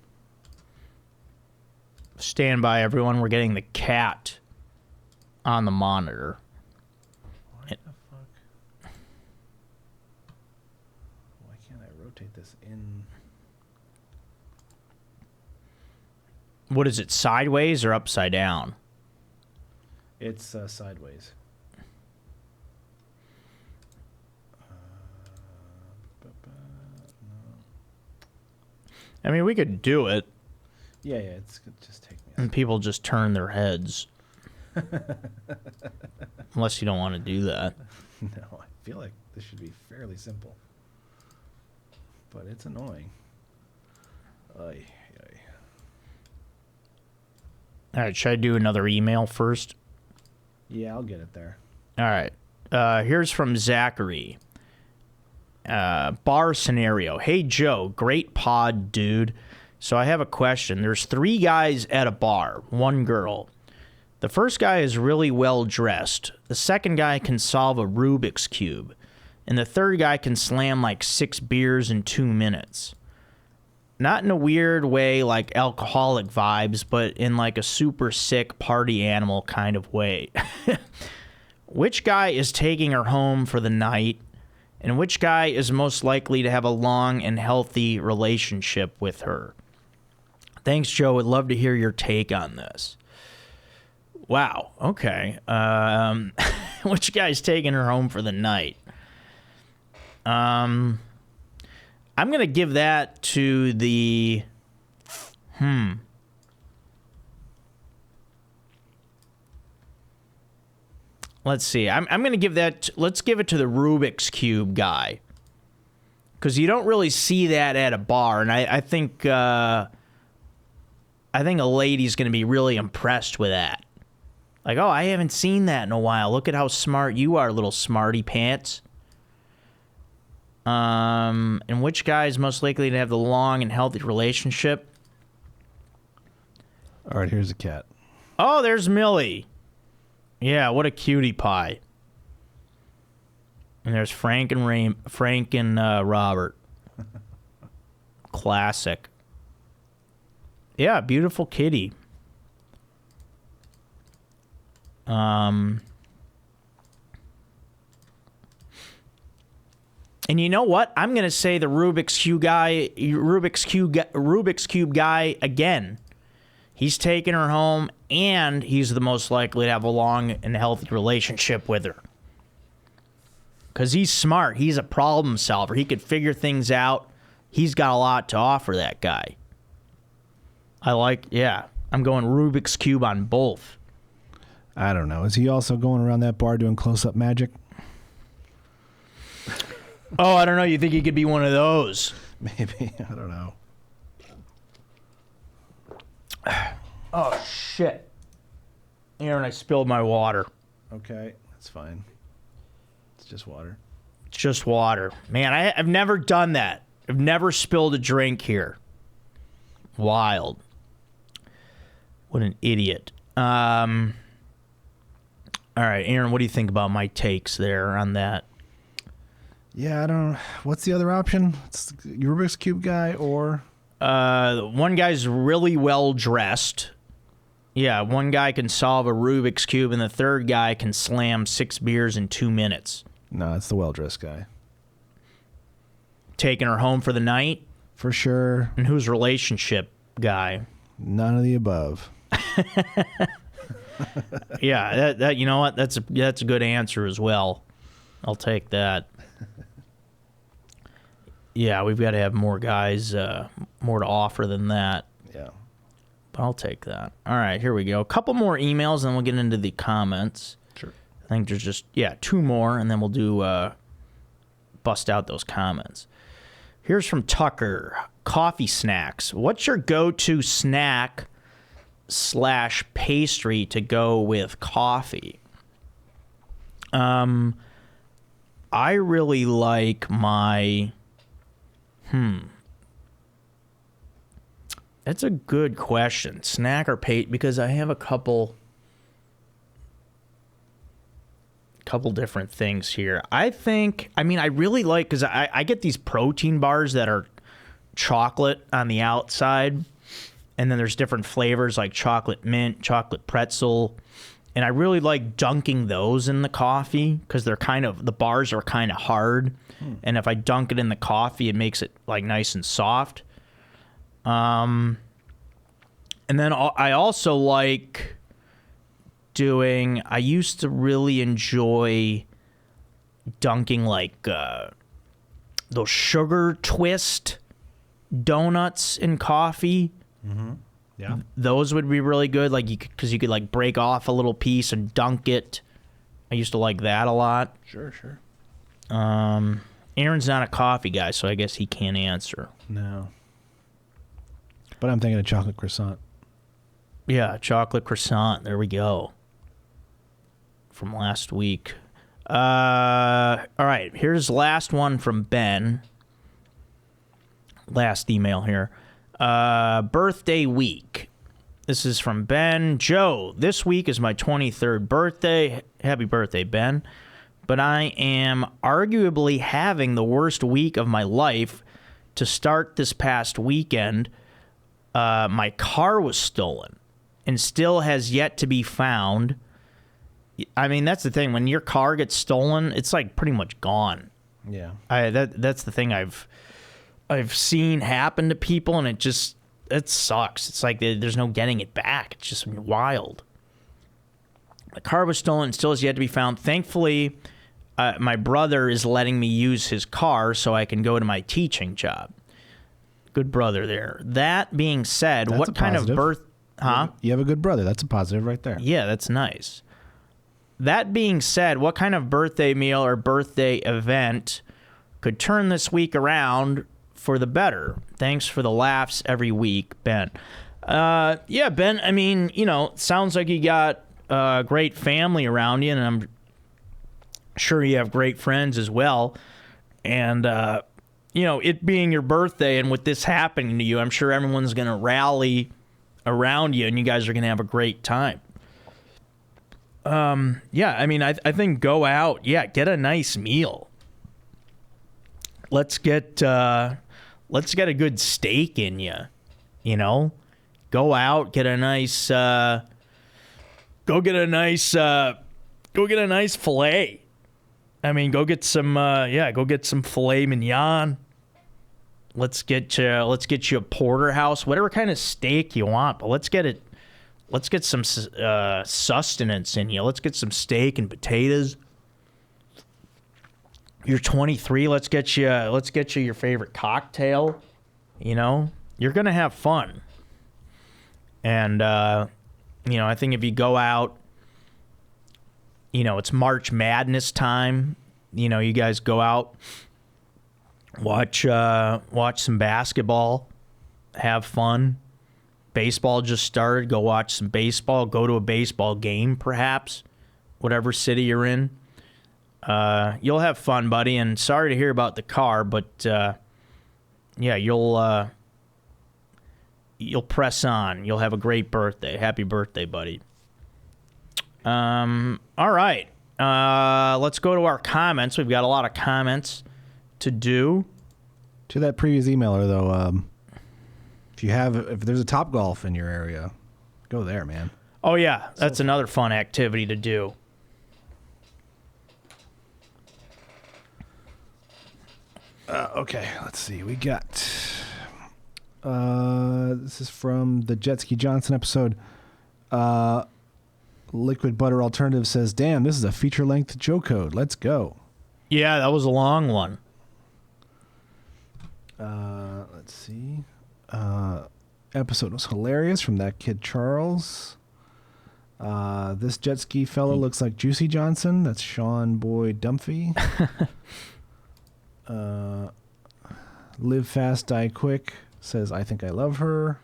B: Stand by, everyone. We're getting the cat on the monitor.
A: What the fuck? Why can't I rotate this in?
B: What is it, sideways or upside down?
A: It's sideways.
B: I mean, we could do it.
A: Yeah, it's good. Just take me.
B: And people just turn their heads. Unless you don't want to do that.
A: No, I feel like this should be fairly simple. But it's annoying. Ay.
B: All right, should I do another email first?
A: Yeah, I'll get it there.
B: All right. Here's from Zachary. Bar scenario. Hey, Joe, great pod, dude. So I have a question. There's 3 guys at a bar, 1 girl. The first guy is really well dressed. The second guy can solve a Rubik's Cube. And the third guy can slam like 6 beers in 2 minutes. Not in a weird way like alcoholic vibes, but in like a super sick party animal kind of way. Which guy is taking her home for the night? And which guy is most likely to have a long and healthy relationship with her? Thanks, Joe. Would love to hear your take on this. Wow. Okay. Which guy's taking her home for the night? I'm going to give that to the... I'm Let's see. I'm going to give that... Let's give it to the Rubik's Cube guy. Because you don't really see that at a bar. And I think a lady's going to be really impressed with that. Like, oh, I haven't seen that in a while. Look at how smart you are, little smarty pants. And which guy is most likely to have the long and healthy relationship?
A: All right, here's a cat.
B: Oh, there's Millie. Yeah, what a cutie pie. And there's Frank and Robert. Classic. Yeah, beautiful kitty. And you know what? I'm gonna say the Rubik's Cube guy again. He's taking her home, and he's the most likely to have a long and healthy relationship with her. Because he's smart. He's a problem solver. He could figure things out. He's got a lot to offer, that guy. I'm going Rubik's Cube on both.
A: I don't know. Is he also going around that bar doing close-up magic?
B: Oh, I don't know. You think he could be one of those?
A: Maybe. I don't know.
B: Oh, shit. Aaron, I spilled my water.
A: Okay, that's fine. It's just water.
B: It's just water. Man, I've never done that. I've never spilled a drink here. Wild. What an idiot. All right, Aaron, what do you think about my takes there on that?
A: Yeah, I don't know. What's the other option? It's Rubik's Cube guy or...
B: One guy's really well dressed. Yeah, one guy can solve a Rubik's Cube, and the third guy can slam 6 beers in 2 minutes.
A: No, it's the well-dressed guy.
B: Taking her home for the night?
A: For sure.
B: And who's relationship guy?
A: None of the above.
B: Yeah, that you know what? That's a good answer as well. I'll take that. Yeah, we've got to have more guys, more to offer than that.
A: Yeah.
B: But I'll take that. All right, here we go. A couple more emails, and then we'll get into the comments.
A: Sure.
B: I think there's just, 2 more, and then we'll do, bust out those comments. Here's from Tucker. Coffee snacks. What's your go-to snack / pastry to go with coffee? I really like my... That's a good question. Snack or because I have a couple different things here. I really like, because I get these protein bars that are chocolate on the outside, and then there's different flavors like chocolate mint, chocolate pretzel, and I really like dunking those in the coffee because the bars are kind of hard. And if I dunk it in the coffee, it makes it like nice and soft. And then I also like I used to really enjoy dunking like those sugar twist donuts in coffee.
A: Mm-hmm. Yeah.
B: Those would be really good, like because you could like break off a little piece and dunk it. I used to like that a lot.
A: Sure.
B: Aaron's not a coffee guy, so I guess he can't answer.
A: No. But I'm thinking of chocolate croissant.
B: Yeah, chocolate croissant. There we go. From last week. All right, here's the last one from Ben. Last email here. Birthday week. This is from Ben. Joe, this week is my 23rd birthday. Happy birthday, Ben. But I am arguably having the worst week of my life. To start this past weekend, my car was stolen and still has yet to be found. I mean, that's the thing. When your car gets stolen, it's like pretty much gone.
A: Yeah.
B: That's the thing I've seen happen to people, and it sucks. It's like there's no getting it back. It's just wild. The car was stolen and still has yet to be found. Thankfully, my brother is letting me use his car so I can go to my teaching job. Good brother there. That being said,
A: That's
B: what kind of birth... Huh?
A: You have a good brother. That's a positive right there.
B: Yeah, that's nice. that being said, what kind of birthday meal or birthday event could turn this week around for the better? Thanks for the laughs every week, Ben. Yeah, Ben, I mean, sounds like you got a great family around you, and I'm sure you have great friends as well. And, it being your birthday and with this happening to you, I'm sure everyone's going to rally around you, and you guys are going to have a great time. Yeah, I mean, I think go out, get a nice meal. Let's get a good steak in you, Go out, get a nice filet. I mean, go get some filet mignon. Let's get you a porterhouse, whatever kind of steak you want, but let's get some sustenance in you. Let's get some steak and potatoes. You're 23. Let's get you your favorite cocktail. You're gonna have fun. And I think if you go out, it's March Madness time. You guys go out, watch some basketball, have fun. Baseball just started. Go watch some baseball. Go to a baseball game, perhaps, whatever city you're in. You'll have fun, buddy. And sorry to hear about the car, but you'll press on. You'll have a great birthday. Happy birthday, buddy. All right. Let's go to our comments. We've got a lot of comments to do.
A: To that previous emailer, though, if there's a Topgolf in your area, go there, man.
B: Oh, yeah. That's another fun activity to do.
A: Okay, let's see. We got... this is from the Jet Ski Johnson episode. Liquid Butter Alternative says, damn, this is a feature-length Joe code. Let's go.
B: Yeah, that was a long one.
A: Let's see. Episode was hilarious from that kid Charles. This jet ski fellow looks like Juicy Johnson. That's Sean Boyd Dumphy. Live Fast, Die Quick says, I think I love her.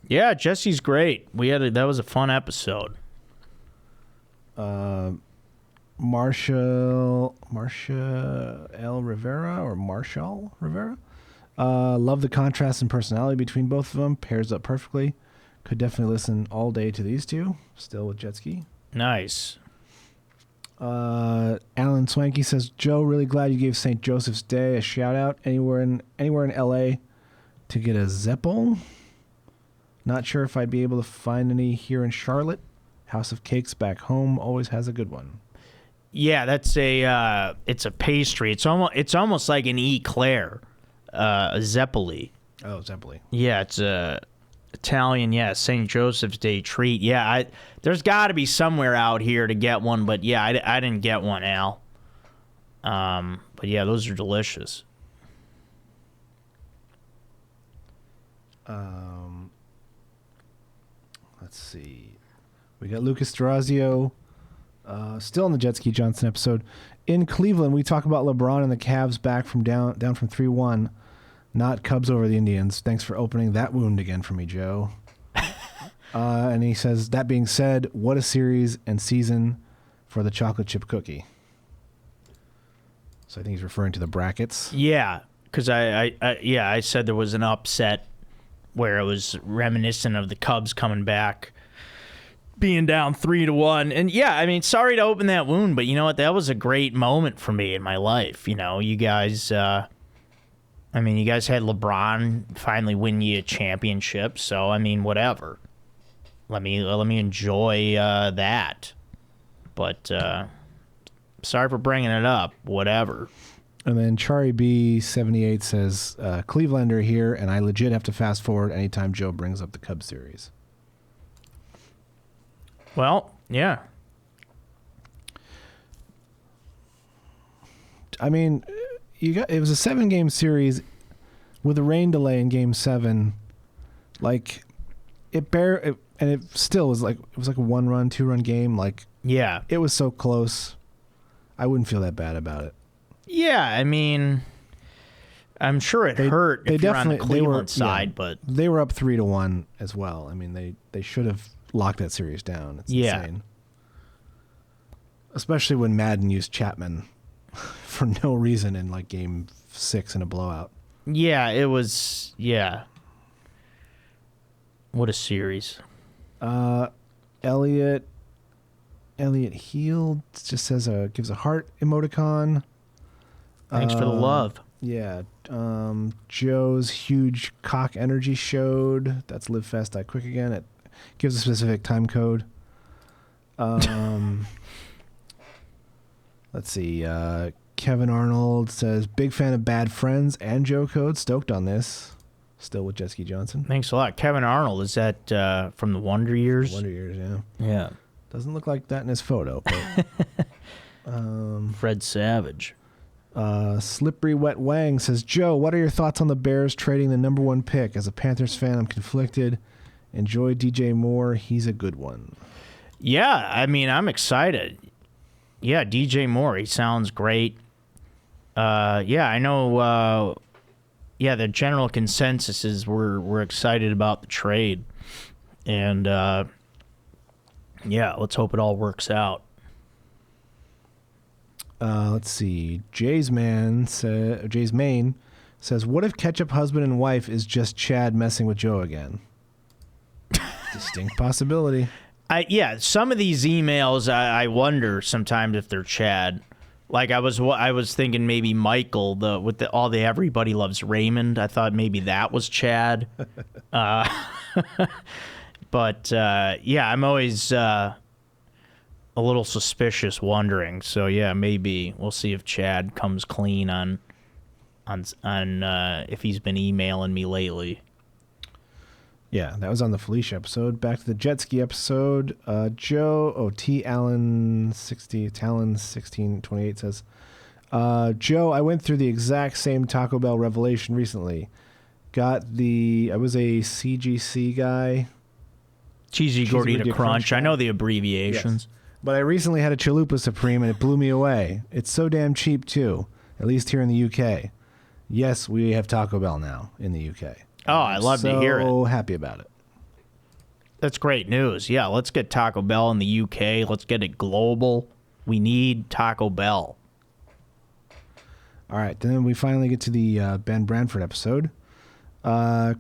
B: Yeah, Jesse's great. That was a fun episode.
A: Marcia L. Rivera or Marshall Rivera. Love the contrast in personality between both of them. Pairs up perfectly. Could definitely listen all day to these two. Still with jet ski.
B: Nice.
A: Alan Swanky says, Joe, really glad you gave St. Joseph's Day a shout out. Anywhere in LA to get a Zeppel. Not sure if I'd be able to find any here in Charlotte. House of Cakes back home always has a good one.
B: Yeah, that's it's a pastry. It's almost like an eclair, a Zeppoli.
A: Oh, Zeppoli.
B: Yeah, it's a Italian, St. Joseph's Day treat. Yeah, there's got to be somewhere out here to get one, but yeah, I didn't get one, Al. But yeah, those are delicious.
A: Let's see. We got Lucas Durazio, still in the Jet Ski Johnson episode. In Cleveland, we talk about LeBron and the Cavs back from down from 3-1. Not Cubs over the Indians. Thanks for opening that wound again for me, Joe. And he says, that being said, what a series and season for the chocolate chip cookie. So I think he's referring to the brackets.
B: Yeah, because I said there was an upset where it was reminiscent of the Cubs coming back, being down 3-1. And yeah, I mean, sorry to open that wound, but you know what? That was a great moment for me in my life. You know, you guys, you guys had LeBron finally win you a championship. So, I mean, whatever. Let me enjoy that. But sorry for bringing it up. Whatever.
A: And then Chari B78 says, Clevelander here, and I legit have to fast forward anytime Joe brings up the Cubs series.
B: Well, yeah.
A: I mean, it was a 7-game series with a rain delay in Game 7. Like, and it still was like a 1-run, 2-run game. Like,
B: Yeah.
A: it was so close. I wouldn't feel that bad about it.
B: Yeah, I mean, I'm sure it hurt if you're on the Cleveland side, but
A: they were up 3-1 as well. I mean, they should have locked that series down. It's insane. Especially when Madden used Chapman for no reason in like game 6 in a blowout.
B: yeah, it was What a series.
A: Elliot Heald just says gives a heart emoticon.
B: Thanks for the love.
A: Yeah. Joe's huge cock energy showed. That's Live Fast Die Quick again. It gives a specific time code. Let's see. Kevin Arnold says big fan of Bad Friends and Joe Code. Stoked on this. Still with Jet Ski Johnson.
B: Thanks a lot. Kevin Arnold, is that from the Wonder Years?
A: Wonder Years, yeah.
B: Yeah.
A: Doesn't look like that in his photo. But,
B: Fred Savage.
A: Slippery Wet Wang says, Joe, what are your thoughts on the Bears trading the number 1 pick? As a Panthers fan, I'm conflicted. Enjoy DJ Moore. He's a good one.
B: Yeah, I mean, I'm excited. Yeah, DJ Moore, he sounds great. Yeah, I know. The general consensus is we're excited about the trade, and let's hope it all works out.
A: Let's see. Jay's Main says, what if Ketchup husband and wife is just Chad messing with Joe again? Distinct possibility.
B: Some of these emails, I wonder sometimes if they're Chad. Like I was thinking maybe Michael with all the Everybody Loves Raymond. I thought maybe that was Chad. But I'm always a little suspicious, wondering. So yeah, maybe we'll see if Chad comes clean on if he's been emailing me lately.
A: Yeah, that was on the Felicia episode. Back to the jet ski episode. Joe, Talon 1628 says, Joe, I went through the exact same Taco Bell revelation recently. I was a CGC guy.
B: Cheesy Gordita Crunch. I know the abbreviations.
A: Yes. But I recently had a Chalupa Supreme and it blew me away. It's so damn cheap too, at least here in the UK. Yes, we have Taco Bell now in the UK.
B: Oh, I love to hear it.
A: So happy about it.
B: That's great news. Yeah, let's get Taco Bell in the UK. Let's get it global. We need Taco Bell.
A: All right, then we finally get to the Ben Branford episode.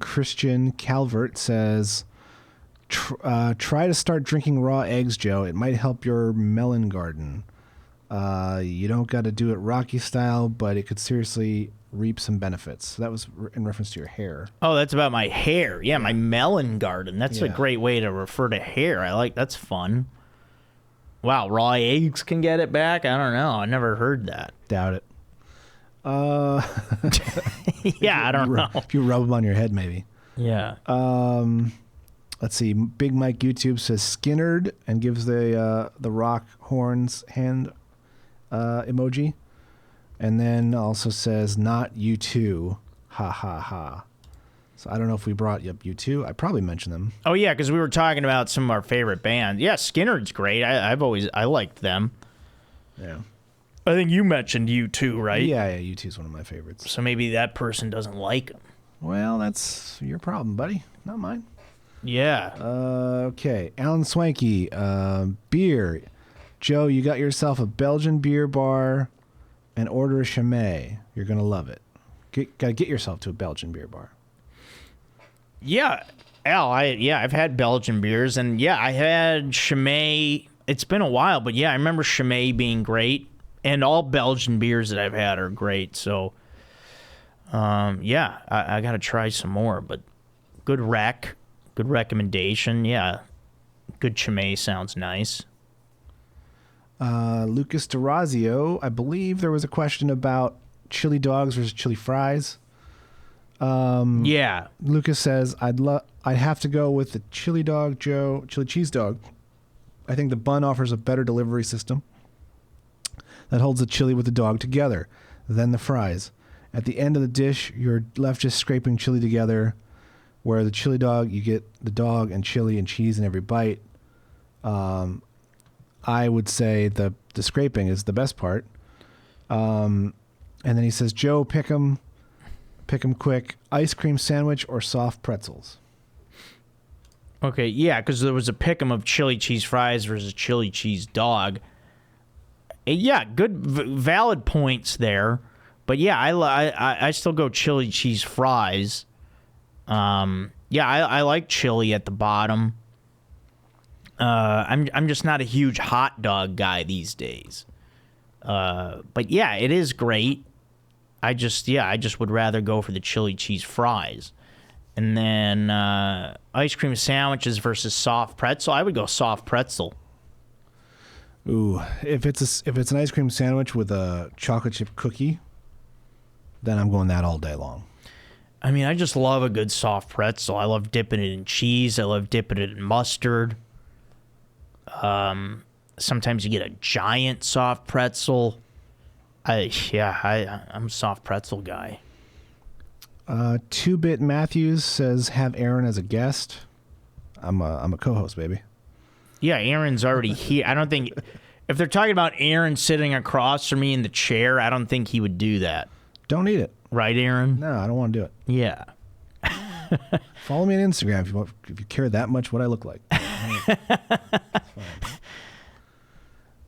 A: Christian Calvert says, try to start drinking raw eggs, Joe. It might help your melon garden. You don't got to do it Rocky style, but it could seriously reap some benefits. So that was in reference to your hair.
B: Oh, that's about my hair. Yeah, my melon garden. That's a great way to refer to hair. That's fun. Wow, raw eggs can get it back? I don't know. I never heard that.
A: Doubt it.
B: Yeah, I don't know.
A: If you rub them on your head, maybe.
B: Yeah.
A: Let's see. Big Mike YouTube says Skinnerd and gives the rock horns hand emoji. And then also says, not you too. Ha ha ha. So I don't know if we brought up U2. I probably mentioned them.
B: Oh, yeah, because we were talking about some of our favorite bands. Yeah, Skinnerd's great. I liked them.
A: Yeah.
B: I think you mentioned U2, right?
A: Yeah, U2 is one of my favorites.
B: So maybe that person doesn't like them.
A: Well, that's your problem, buddy. Not mine.
B: Yeah.
A: Okay. Alan Swanky, beer. Joe, you got yourself a Belgian beer bar and order a Chimay. You're going to love it. Got to get yourself to a Belgian beer bar.
B: Yeah. Al, I've had Belgian beers, and yeah, I had Chimay. It's been a while, but yeah, I remember Chimay being great, and all Belgian beers that I've had are great. So, yeah, I got to try some more, but good recommendation. Yeah, good Chimay sounds nice.
A: Lucas DeRazio, I believe there was a question about chili dogs versus chili fries.
B: Yeah.
A: Lucas says, I'd have to go with the chili dog, Joe, chili cheese dog. I think the bun offers a better delivery system that holds the chili with the dog together than the fries. At the end of the dish, you're left just scraping chili together where the chili dog, you get the dog and chili and cheese in every bite. I would say the scraping is the best part. And then he says, Joe, pick 'em quick. Ice cream sandwich or soft pretzels?
B: Okay, yeah, because there was a pick'em of chili cheese fries versus chili cheese dog. Yeah, good, valid points there. But yeah, I still go chili cheese fries. Yeah, I like chili at the bottom. I'm just not a huge hot dog guy these days. But yeah, it is great. I just would rather go for the chili cheese fries. And then ice cream sandwiches versus soft pretzel. I would go soft pretzel.
A: Ooh, if it's an ice cream sandwich with a chocolate chip cookie, then I'm going that all day long.
B: I mean, I just love a good soft pretzel. I love dipping it in cheese. I love dipping it in mustard. Sometimes you get a giant soft pretzel. I'm a soft pretzel guy.
A: 2-Bit Matthews says have Aaron as a guest. I'm a co-host, baby.
B: Yeah, Aaron's already here. I don't think if they're talking about Aaron sitting across from me in the chair, I don't think he would do that.
A: Don't need it.
B: Right, Aaron?
A: No, I don't want to do it.
B: Yeah.
A: Follow me on Instagram if you care that much what I look like.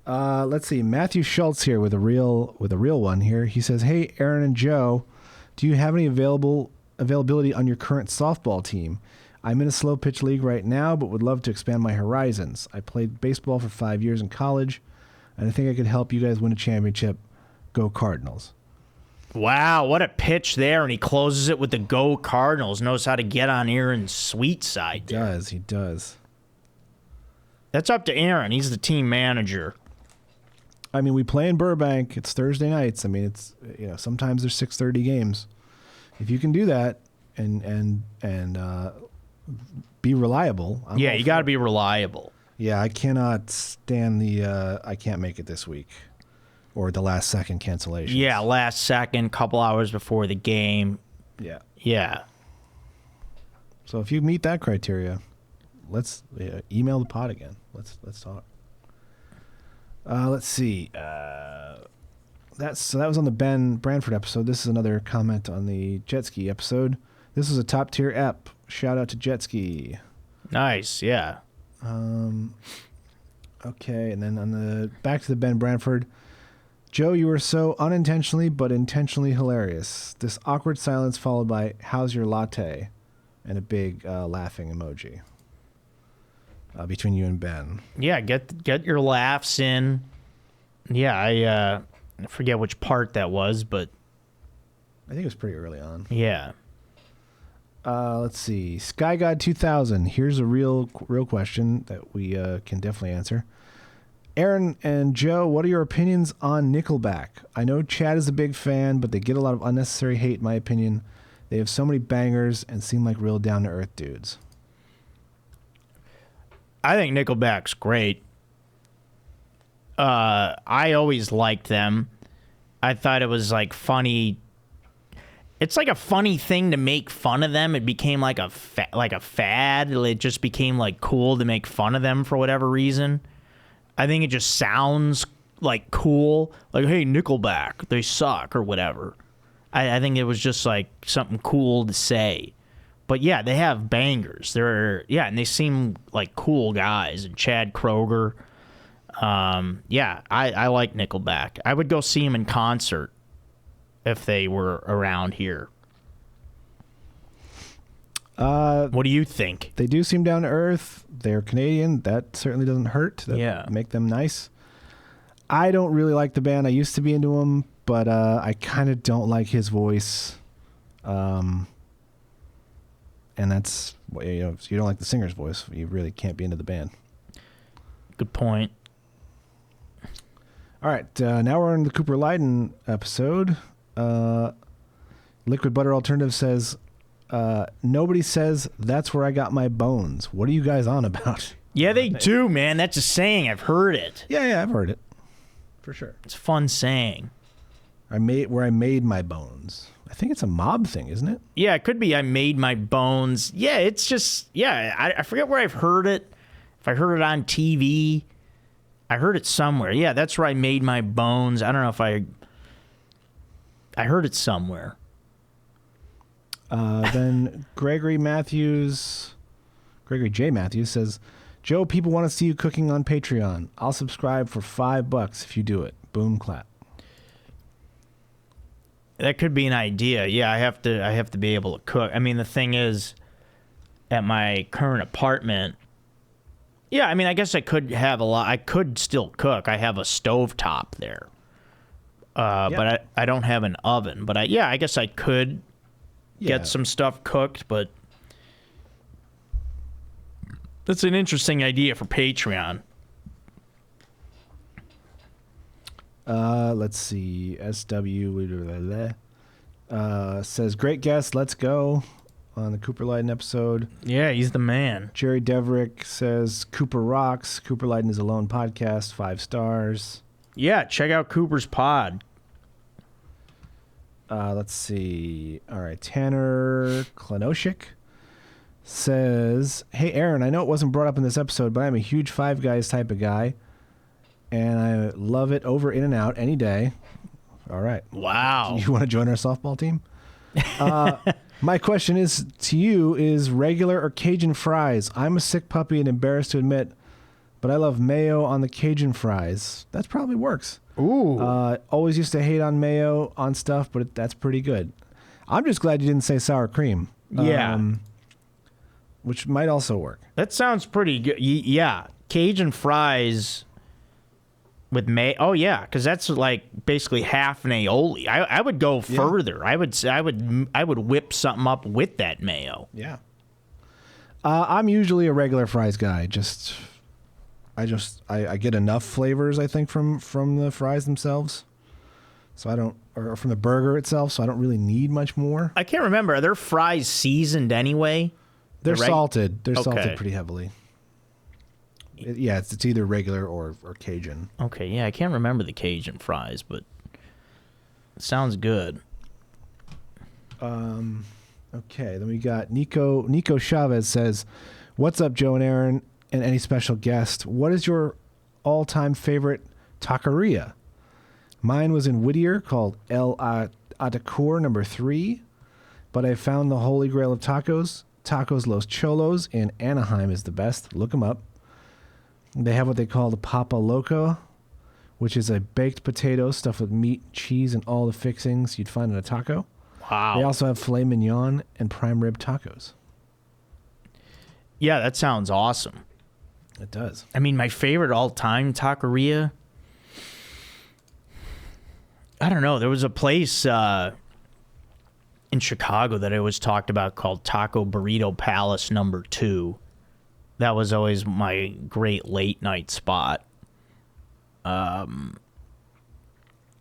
A: Let's see. Matthew Schultz here with a real one here. He says, "Hey, Aaron and Joe, do you have any availability on your current softball team? I'm in a slow pitch league right now, but would love to expand my horizons. I played baseball for 5 years in college, and I think I could help you guys win a championship. Go Cardinals."
B: Wow, what a pitch there, and he closes it with the Go Cardinals. Knows how to get on Aaron's sweet side there.
A: He does.
B: That's up to Aaron. He's the team manager.
A: I mean, we play in Burbank. It's Thursday nights. I mean, it's sometimes there's 6:30 games. If you can do that and be reliable.
B: Yeah, you got to be reliable.
A: Yeah, I cannot stand I can't make it this week. Or the last second cancellation.
B: Yeah, last second, couple hours before the game.
A: Yeah.
B: Yeah.
A: So if you meet that criteria, let's email the pod again. Let's talk. Let's see. That was on the Ben Branford episode. This is another comment on the jet ski episode. This is a top tier ep. Shout out to jet ski.
B: Nice. Yeah.
A: Okay, and then on the back to the Ben Branford. Joe, you were so unintentionally but intentionally hilarious. This awkward silence followed by "How's your latte?" and a big laughing emoji between you and Ben.
B: Yeah, get your laughs in. Yeah, I forget which part that was, but
A: I think it was pretty early on.
B: Yeah.
A: Let's see. Sky God 2000. Here's a real question that we can definitely answer. Aaron and Joe, what are your opinions on Nickelback? I know Chad is a big fan, but they get a lot of unnecessary hate, in my opinion. They have so many bangers and seem like real down-to-earth dudes.
B: I think Nickelback's great. I always liked them. I thought it was like funny. It's like a funny thing to make fun of them. It became like a fad. It just became like cool to make fun of them for whatever reason. I think it just sounds like cool. Like, hey, Nickelback, they suck or whatever. I think it was just like something cool to say. But yeah, they have bangers. And they seem like cool guys. And Chad Kroeger. I like Nickelback. I would go see them in concert if they were around here. What do you think?
A: They do seem down to earth. They're Canadian. That certainly doesn't hurt. Make them nice. I don't really like the band. I used to be into them, but I kind of don't like his voice. And that's, if you don't like the singer's voice, you really can't be into the band.
B: Good point.
A: All right, now we're on the Cooper Lyden episode. Liquid Butter Alternative says, nobody says that's where I got my bones. What are you guys on about?
B: Yeah, they do, man. That's a saying. I've heard it.
A: Yeah, I've heard it. For sure.
B: It's a fun saying.
A: Where I made my bones. I think it's a mob thing, isn't it?
B: Yeah, it could be I made my bones. Yeah, it's just, yeah, I forget where I've heard it. If I heard it on TV, I heard it somewhere. Yeah, that's where I made my bones. I don't know if I heard it somewhere.
A: Then Gregory J. Matthews says, Joe, people want to see you cooking on Patreon. I'll subscribe for $5 if you do it. Boom, clap.
B: That could be an idea. Yeah, I have to be able to cook. I mean, the thing is, at my current apartment, yeah, I mean, I guess I could have I could still cook. I have a stovetop there. But I don't have an oven. But I guess I could get some stuff cooked, but that's an interesting idea for Patreon.
A: Let's see. SW says, great guest, let's go on the Cooper Lyden episode.
B: Yeah, he's the man.
A: Jerry Deverick says, Cooper rocks. Cooper Lyden is a lone podcast, 5 stars.
B: Yeah, check out Cooper's pod.
A: Let's see. All right. Tanner Klenoshik says, hey, Aaron, I know it wasn't brought up in this episode, but I'm a huge Five Guys type of guy, and I love it over In-N-Out any day. All right.
B: Wow.
A: You want to join our softball team? My question is to you is regular or Cajun fries? I'm a sick puppy and embarrassed to admit, but I love mayo on the Cajun fries. That probably works.
B: Ooh.
A: Always used to hate on mayo on stuff, but that's pretty good. I'm just glad you didn't say sour cream.
B: Yeah.
A: Which might also work.
B: That sounds pretty good. Yeah. Cajun fries with mayo. Oh, yeah, because that's like basically half an aioli. I would go further. I would whip something up with that mayo.
A: Yeah. I'm usually a regular fries guy. I get enough flavors, I think, from the fries themselves. So I don't, or from the burger itself, so I don't really need much more.
B: I can't remember. Are their fries seasoned anyway?
A: They're salted. They're salted pretty heavily. It's either regular or Cajun.
B: Okay, yeah, I can't remember the Cajun fries, but it sounds good.
A: Okay, then we got Nico Chavez says, what's up, Joe and Aaron, and any special guest? What is your all-time favorite taqueria? Mine was in Whittier called El Atacour number 3, but I found the holy grail of tacos. Tacos Los Cholos in Anaheim is the best. Look them up. They have what they call the Papa Loco, which is a baked potato stuffed with meat, cheese, and all the fixings you'd find in a taco.
B: Wow.
A: They also have filet mignon and prime rib tacos.
B: Yeah, that sounds awesome.
A: It does.
B: I mean, my favorite all-time taqueria, I don't know. There was a place in Chicago that I always talked about called Taco Burrito Palace number 2. That was always my great late-night spot. And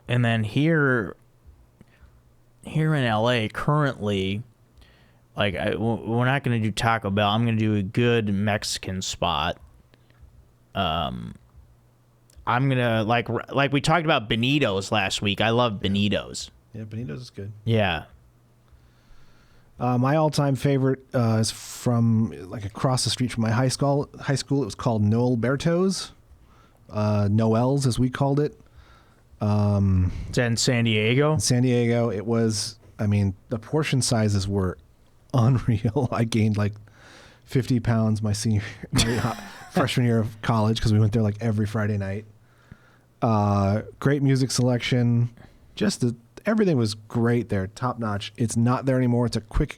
B: then here in L.A., currently, like, we're not going to do Taco Bell. I'm going to do a good Mexican spot. I'm going to, like we talked about Benito's last week. I love Benito's.
A: Yeah, Benito's is good.
B: Yeah.
A: My all-time favorite is from, like, across the street from my high school. It was called Noel Berto's. Noel's, as we called it.
B: Is that in San Diego?
A: In San Diego, it was, I mean, the portion sizes were unreal. I gained like 50 pounds my freshman year of college because we went there like every Friday night. Great music selection. Everything was great there, top notch. It's not there anymore.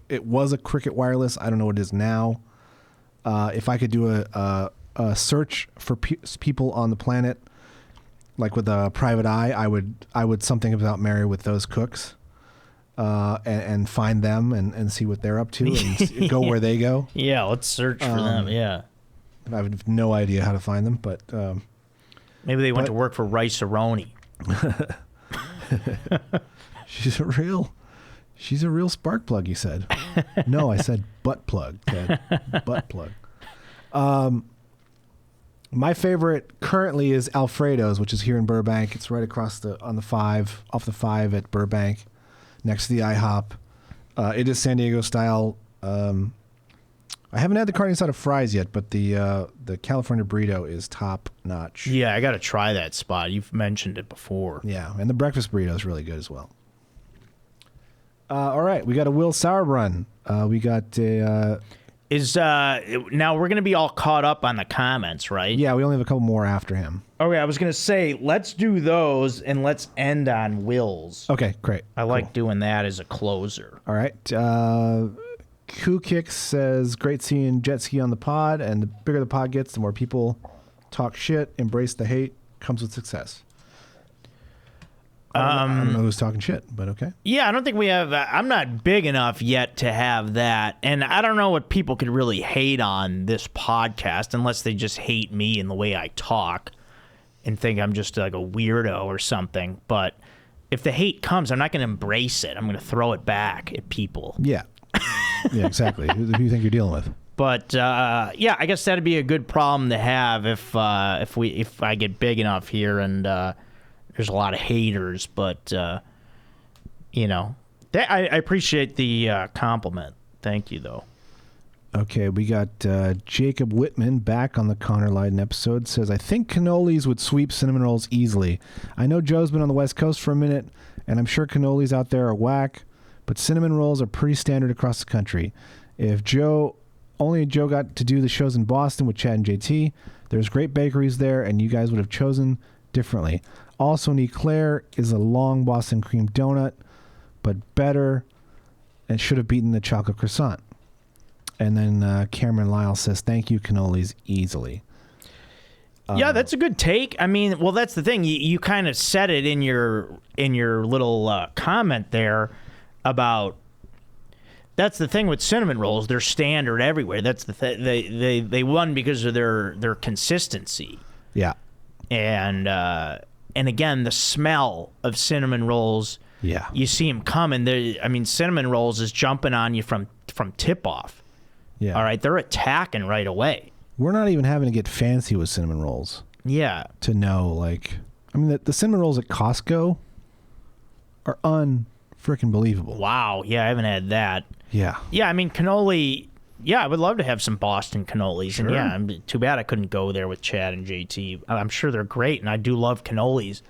A: It was a Cricket Wireless. I don't know what it is now. If I could do a search for people on the planet, like with a private eye, I would something about marry with those cooks, and find them and see what they're up to and go where they go.
B: Yeah, let's search for them. Yeah,
A: I have no idea how to find them, but
B: maybe they went to work for Rice-A-Roni.
A: She's a real spark plug, you said. No, I said butt plug, Ted. Butt plug. My favorite currently is Alfredo's, which is here in Burbank. It's right across off the 5 at Burbank. next to the IHOP. It is San Diego style. I haven't had the carne asada fries yet, but the California burrito is top notch.
B: Yeah, I got to try that spot. You've mentioned it before.
A: Yeah, and the breakfast burrito is really good as well. All right, we got a Will Sauerbrunn. We got a...
B: Now we're going to be all caught up on the comments, right?
A: Yeah, we only have a couple more after him.
B: Okay, I was going to say, let's do those and let's end on Will's.
A: Okay, great.
B: I like doing that as a closer.
A: All right. Kookix says, great seeing jet ski on the pod, and the bigger the pod gets, the more people talk shit, embrace the hate, comes with success. I don't know who's talking shit, but okay.
B: Yeah, I don't think we have... I'm not big enough yet to have that, and I don't know what people could really hate on this podcast unless they just hate me and the way I talk and think I'm just like a weirdo or something, but if the hate comes, I'm not going to embrace it. I'm going to throw it back at people.
A: Yeah. Yeah, exactly. Who do you think you're dealing with?
B: But yeah, I guess that'd be a good problem to have if I get big enough here and there's a lot of haters. But you know, I appreciate the compliment. Thank you, though.
A: Okay, we got Jacob Whitman back on the Connor Lydon episode. Says, I think cannolis would sweep cinnamon rolls easily. I know Joe's been on the West Coast for a minute, and I'm sure cannolis out there are whack, but cinnamon rolls are pretty standard across the country. If only Joe got to do the shows in Boston with Chad and JT, there's great bakeries there, and you guys would have chosen differently. Also, an eclair is a long Boston cream donut, but better, and should have beaten the chocolate croissant. And then Cameron Lyle says, thank you, cannolis, easily.
B: Yeah, that's a good take. I mean, well, that's the thing. You kind of said it in your little comment there about... That's the thing with cinnamon rolls. They're standard everywhere. That's the they won because of their consistency.
A: Yeah.
B: And again, the smell of cinnamon rolls.
A: Yeah.
B: You see them coming. I mean, cinnamon rolls is jumping on you from tip off.
A: Yeah.
B: All right, they're attacking right away.
A: We're not even having to get fancy with cinnamon rolls.
B: Yeah.
A: To know, like, I mean, the cinnamon rolls at Costco are unfreaking believable.
B: Wow. Yeah, I haven't had that.
A: Yeah.
B: Yeah, I mean, cannoli. Yeah, I would love to have some Boston cannolis.
A: Sure.
B: And yeah, too bad I couldn't go there with Chad and JT. I'm sure they're great, and I do love cannolis.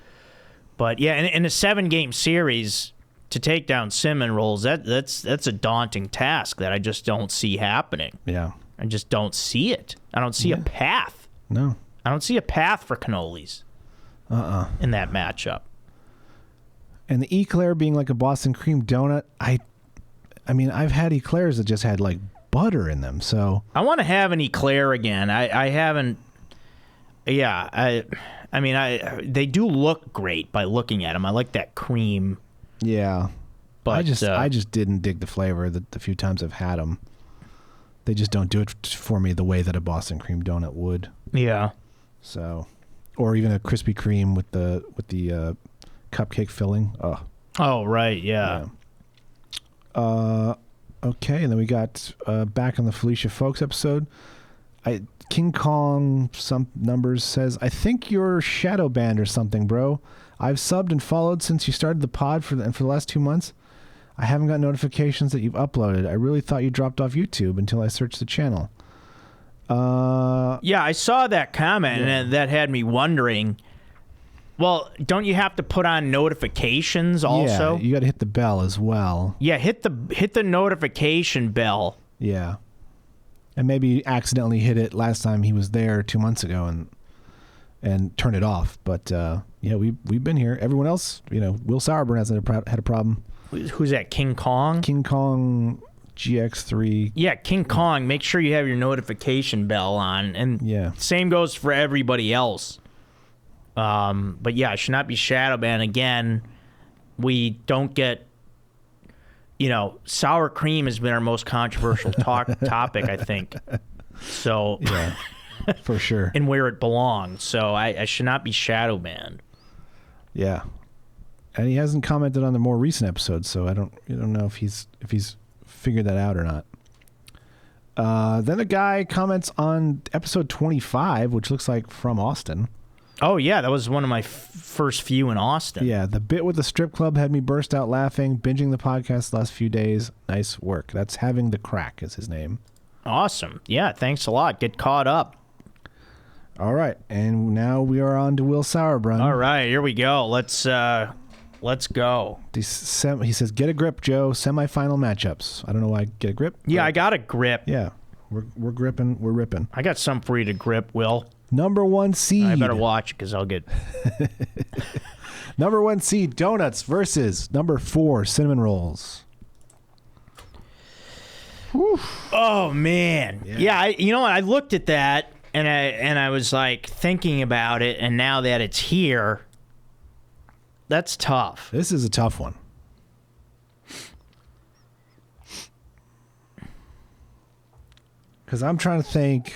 B: But yeah, in a 7-game series to take down cinnamon rolls, that's a daunting task that I just don't see happening.
A: Yeah.
B: I just don't see it. I don't see a path.
A: No.
B: I don't see a path for cannolis. In that matchup.
A: And the eclair being like a Boston cream donut, I mean, I've had eclairs that just had like butter in them, so
B: I want to have an eclair again. I haven't. Yeah, I mean, they do look great by looking at them. I like that cream.
A: Yeah,
B: but
A: I just didn't dig the flavor the few times I've had them. They just don't do it for me the way that a Boston cream donut would.
B: Yeah. So,
A: or even a Krispy Kreme with the cupcake filling.
B: Oh right, yeah.
A: Okay, and then we got back on the Felicia Folks episode. King Kong, some numbers, says, I think you're shadow banned or something, bro. I've subbed and followed since you started the pod for the last 2 months. I haven't got notifications that you've uploaded. I really thought you dropped off YouTube until I searched the channel.
B: Yeah, I saw that comment, and that had me wondering. Well, don't you have to put on notifications also?
A: Yeah, you got to hit the bell as well.
B: Yeah, hit the notification bell.
A: Yeah. And maybe accidentally hit it last time he was there 2 months ago and turn it off. But yeah, we've been here. Everyone else, Will Sauerburn hasn't had a problem.
B: Who's that? King Kong?
A: King Kong GX3.
B: Yeah, King Kong. Make sure you have your notification bell on. And same goes for everybody else. But yeah, I should not be shadow banned again. We don't get, sour cream has been our most controversial topic, I think. So
A: yeah, for sure.
B: And where it belongs. So I should not be shadow banned.
A: Yeah. And he hasn't commented on the more recent episodes, so I don't know if he's figured that out or not. Then a guy comments on episode 25, which looks like from Austin.
B: Oh, yeah, that was one of my first few in Austin.
A: Yeah, the bit with the strip club had me burst out laughing, binging the podcast the last few days. Nice work. That's Having the Crack is his name.
B: Awesome. Yeah, thanks a lot. Get caught up.
A: All right, and now we are on to Will Sauerbrunn.
B: All right, here we go. Let's go.
A: He says, "Get a grip, Joe. Semi-final matchups." I don't know why. Get a grip.
B: Yeah, I got a grip.
A: Yeah, we're gripping. We're ripping.
B: I got some for you to grip, Will.
A: Number 1 seed.
B: I better watch it because I'll get...
A: Number 1 seed donuts versus number 4 cinnamon rolls.
B: Whew. Oh man, yeah. You know what? I looked at that and I was like thinking about it, and now that it's here, that's tough.
A: This is a tough one. Because I'm trying to think.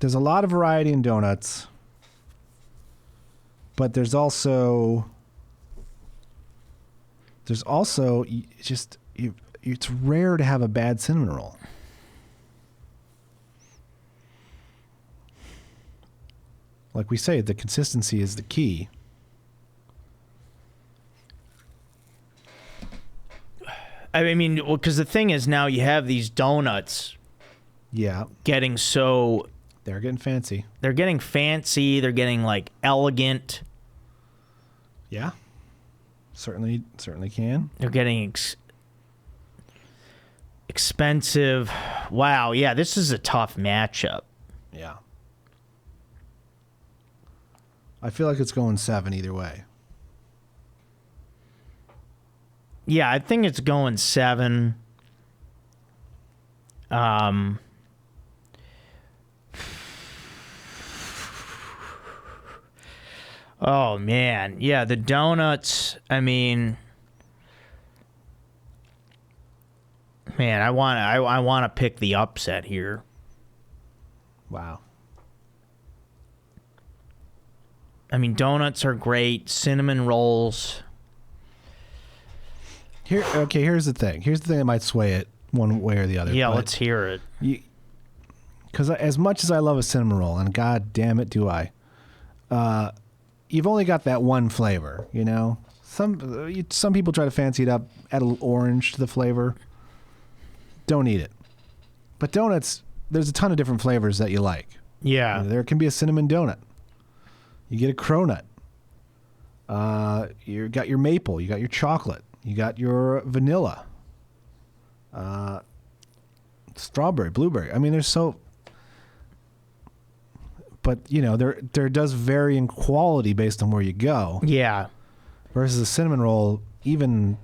A: There's a lot of variety in donuts, but there's also just it's rare to have a bad cinnamon roll. Like we say, the consistency is the key.
B: I mean, well, because the thing is, now you have these donuts.
A: Yeah,
B: Getting so.
A: they're getting fancy.
B: They're getting fancy. They're getting like elegant.
A: Yeah, certainly can.
B: They're getting expensive. Wow. Yeah, this is a tough matchup.
A: Yeah. I feel like it's going 7 either way.
B: Yeah, I think it's going 7. Oh man, yeah, the donuts. I mean, man, I want to pick the upset here.
A: Wow.
B: I mean, donuts are great. Cinnamon rolls.
A: Here's the thing. Here's the thing that might sway it one way or the other.
B: Yeah, let's hear it.
A: Because as much as I love a cinnamon roll, and god damn it do I, you've only got that one flavor, you know? Some people try to fancy it up, add a little orange to the flavor. Don't eat it. But donuts, there's a ton of different flavors that you like.
B: Yeah.
A: There can be a cinnamon donut. You get a cronut. You got your maple. You got your chocolate. You got your vanilla. Strawberry, blueberry. I mean, there's so... But, you know, there does vary in quality based on where you go.
B: Yeah.
A: Versus a cinnamon roll, even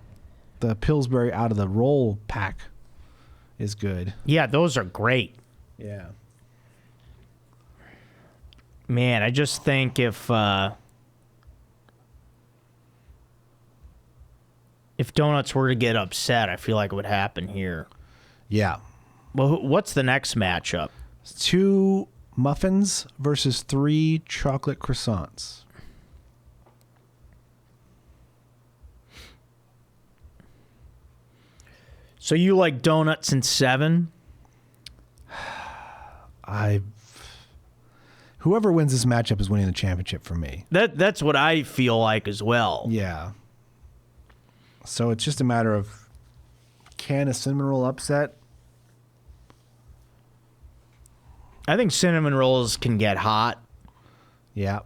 A: the Pillsbury out of the roll pack is good.
B: Yeah, those are great.
A: Yeah.
B: Man, I just think if donuts were to get upset, I feel like it would happen here.
A: Yeah.
B: Well, what's the next matchup?
A: 2 muffins versus 3 chocolate croissants.
B: So you like donuts in 7?
A: Whoever wins this matchup is winning the championship for me.
B: That's what I feel like as well.
A: Yeah. So it's just a matter of, can a cinnamon roll upset?
B: I think cinnamon rolls can get hot.
A: Yeah.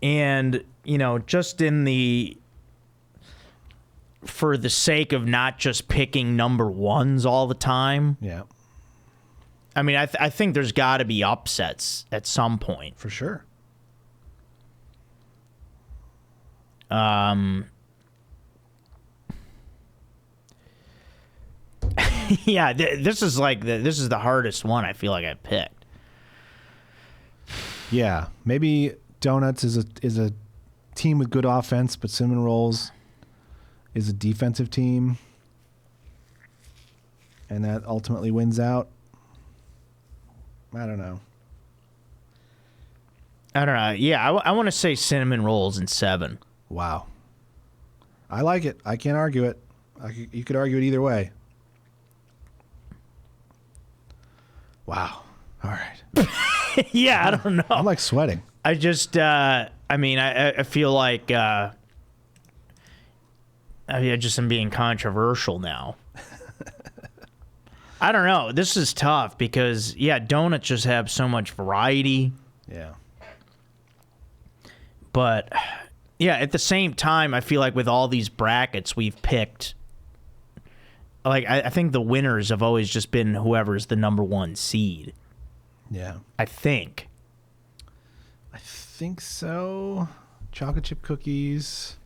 B: And, you know, just for the sake of not just picking number 1s all the time.
A: Yeah.
B: I mean, I think there's got to be upsets at some point.
A: For sure.
B: Yeah, this is the hardest one I feel like I picked.
A: Yeah. Maybe donuts is a team with good offense, but cinnamon rolls is a defensive team, and that ultimately wins out. I don't know.
B: Yeah, I want to say cinnamon rolls in 7.
A: Wow. I like it. I can't argue it. You could argue it either way. Wow. All right.
B: Yeah, I don't know.
A: I'm like sweating.
B: I just, I mean, I feel like, I just am being controversial now. I don't know. This is tough because, yeah, donuts just have so much variety.
A: Yeah.
B: But, yeah, at the same time, I feel like with all these brackets we've picked, like, I think the winners have always just been whoever's the number one seed.
A: Yeah.
B: I think
A: so. Chocolate chip cookies,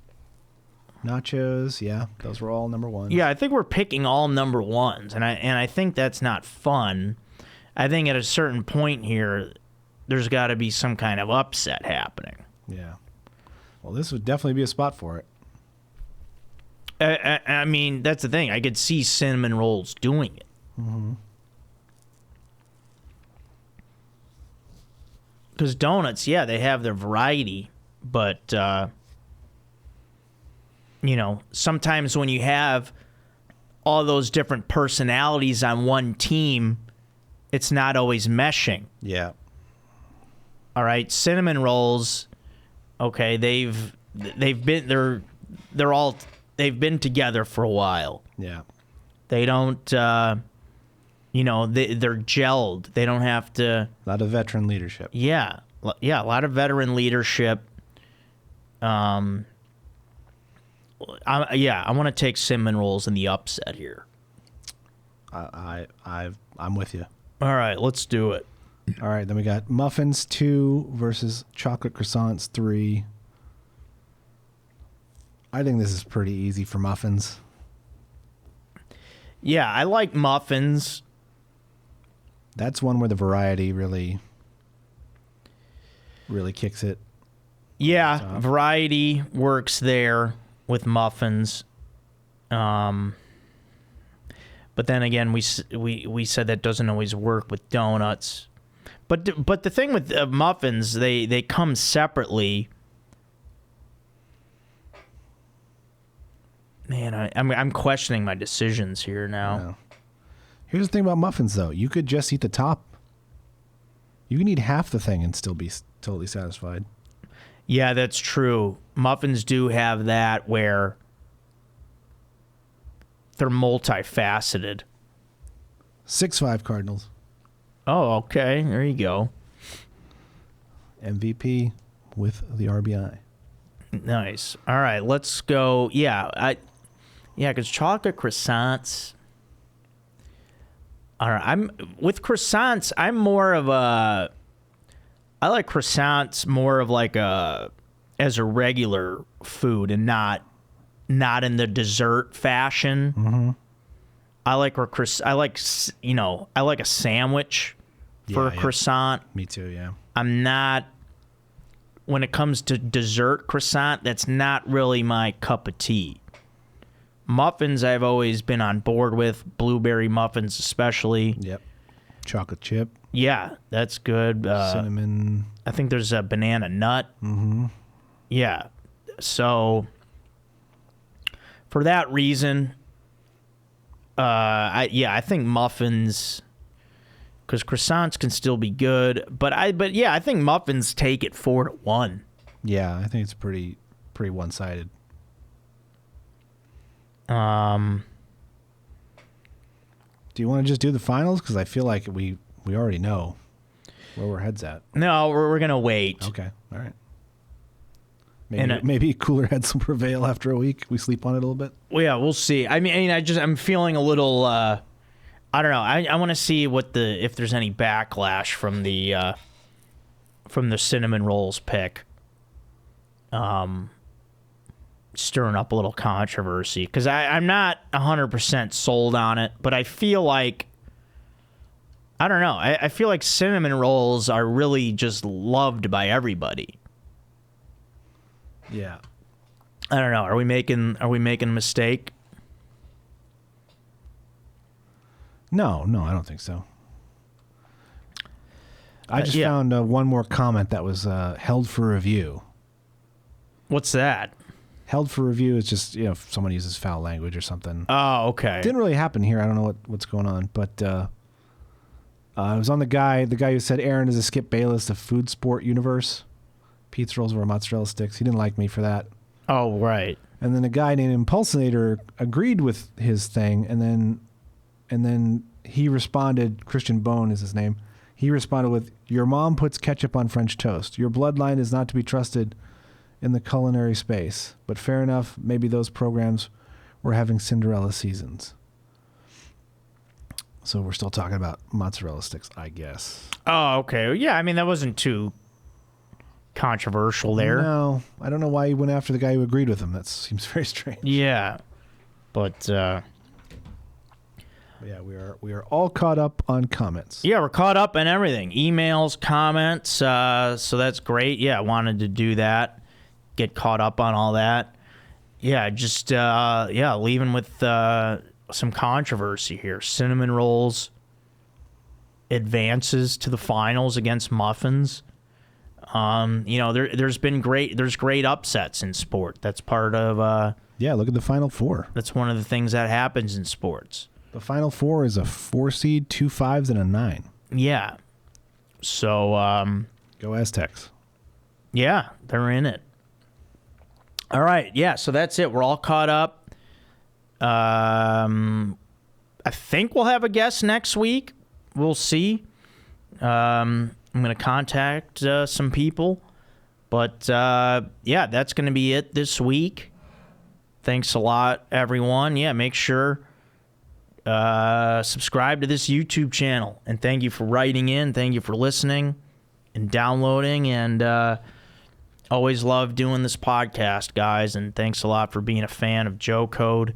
A: nachos. Yeah, those were all number ones.
B: Yeah, I think we're picking all number ones, and I think that's not fun. I think at a certain point here, there's got to be some kind of upset happening.
A: Yeah. Well, this would definitely be a spot for it.
B: I mean, that's the thing. I could see cinnamon rolls doing it.
A: Mm-hmm.
B: Because donuts, yeah, they have their variety, but, you know, sometimes when you have all those different personalities on one team, it's not always meshing.
A: Yeah.
B: All right, cinnamon rolls, okay, they've been together for a while.
A: Yeah.
B: They don't, you know, they're gelled. They don't have to.
A: A lot of veteran leadership.
B: Yeah, a lot of veteran leadership. I want to take cinnamon rolls in the upset here.
A: I'm with you.
B: All right, let's do it.
A: All right, then we got muffins 2 versus chocolate croissants 3. I think this is pretty easy for muffins.
B: Yeah, I like muffins.
A: That's one where the variety really kicks it.
B: Yeah, variety works there with muffins. But then again, we said that doesn't always work with donuts. But the thing with muffins, they come separately. Man, I'm questioning my decisions here now.
A: Yeah. Here's the thing about muffins, though. You could just eat the top. You can eat half the thing and still be totally satisfied.
B: Yeah, that's true. Muffins do have that where they're multifaceted.
A: 6-5 Cardinals.
B: Oh, okay. There you go.
A: MVP with the RBI.
B: Nice. All right, let's go. Yeah, because chocolate croissants. All right, I'm more of a. I like croissants more of like as a regular food and not in the dessert fashion.
A: Mm-hmm.
B: I like a sandwich for a croissant.
A: Me too. Yeah.
B: I'm not. When it comes to dessert croissant, that's not really my cup of tea. Muffins, I've always been on board with. Blueberry muffins, especially.
A: Yep. Chocolate chip.
B: Yeah, that's good.
A: Cinnamon.
B: I think there's a banana nut.
A: Mm-hmm.
B: Yeah. So, for that reason, I think muffins, because croissants can still be good, but I think muffins take it 4-1.
A: Yeah, I think it's pretty one-sided. Do you want to just do the finals? Because I feel like we already know where our heads at.
B: No, we're gonna wait.
A: Okay, all right. Maybe cooler heads will prevail after a week. We sleep on it a little bit.
B: Well, yeah, we'll see. I'm feeling a little. I don't know. I want to see if there's any backlash from the cinnamon rolls pick. Stirring up a little controversy because I'm not 100% sold on it, but I feel like I don't know. I feel like cinnamon rolls are really just loved by everybody.
A: Yeah.
B: I don't know. Are we making a mistake?
A: No, I don't think so. I just found one more comment that was held for review.
B: What's that?
A: Held for review is just, if someone uses foul language or something.
B: Oh, okay.
A: Didn't really happen here. I don't know what's going on, but It was on the guy who said Aaron is a Skip Bayless of food sport universe. Pizza rolls were mozzarella sticks. He didn't like me for that.
B: Oh, right.
A: And then a guy named Impulsinator agreed with his thing, and then he responded. Christian Bone is his name. He responded with, "Your mom puts ketchup on French toast. Your bloodline is not to be trusted in the culinary space. But fair enough. Maybe those programs were having Cinderella seasons." So we're still talking about mozzarella sticks, I guess.
B: Oh, okay. Yeah, I mean, that wasn't too controversial there.
A: No, I don't know why he went after the guy who agreed with him. That seems very strange.
B: Yeah, but
A: yeah, we are all caught up on comments.
B: yeah, we're caught up in everything. Emails, comments, so that's great. Yeah, I wanted to do that, get caught up on all that. Yeah, just leaving with some controversy here. Cinnamon rolls advances to the finals against muffins. There's great upsets in sport. That's part of
A: Yeah, look at the Final Four.
B: that's one of the things that happens in sports.
A: The Final Four is a 4 seed, 2 5s, and a 9.
B: Yeah. So
A: Go Aztecs.
B: yeah, they're in it. All right, yeah, so that's it. We're all caught up. I think we'll have a guest next week. We'll see. I'm going to contact some people. But, yeah, that's going to be it this week. Thanks a lot, everyone. Yeah, make sure subscribe to this YouTube channel. And thank you for writing in. Thank you for listening and downloading. And always love doing this podcast, guys. And thanks a lot for being a fan of Joe Code.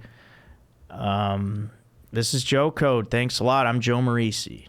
B: This is Joe Code. Thanks a lot. I'm Joe Marrese.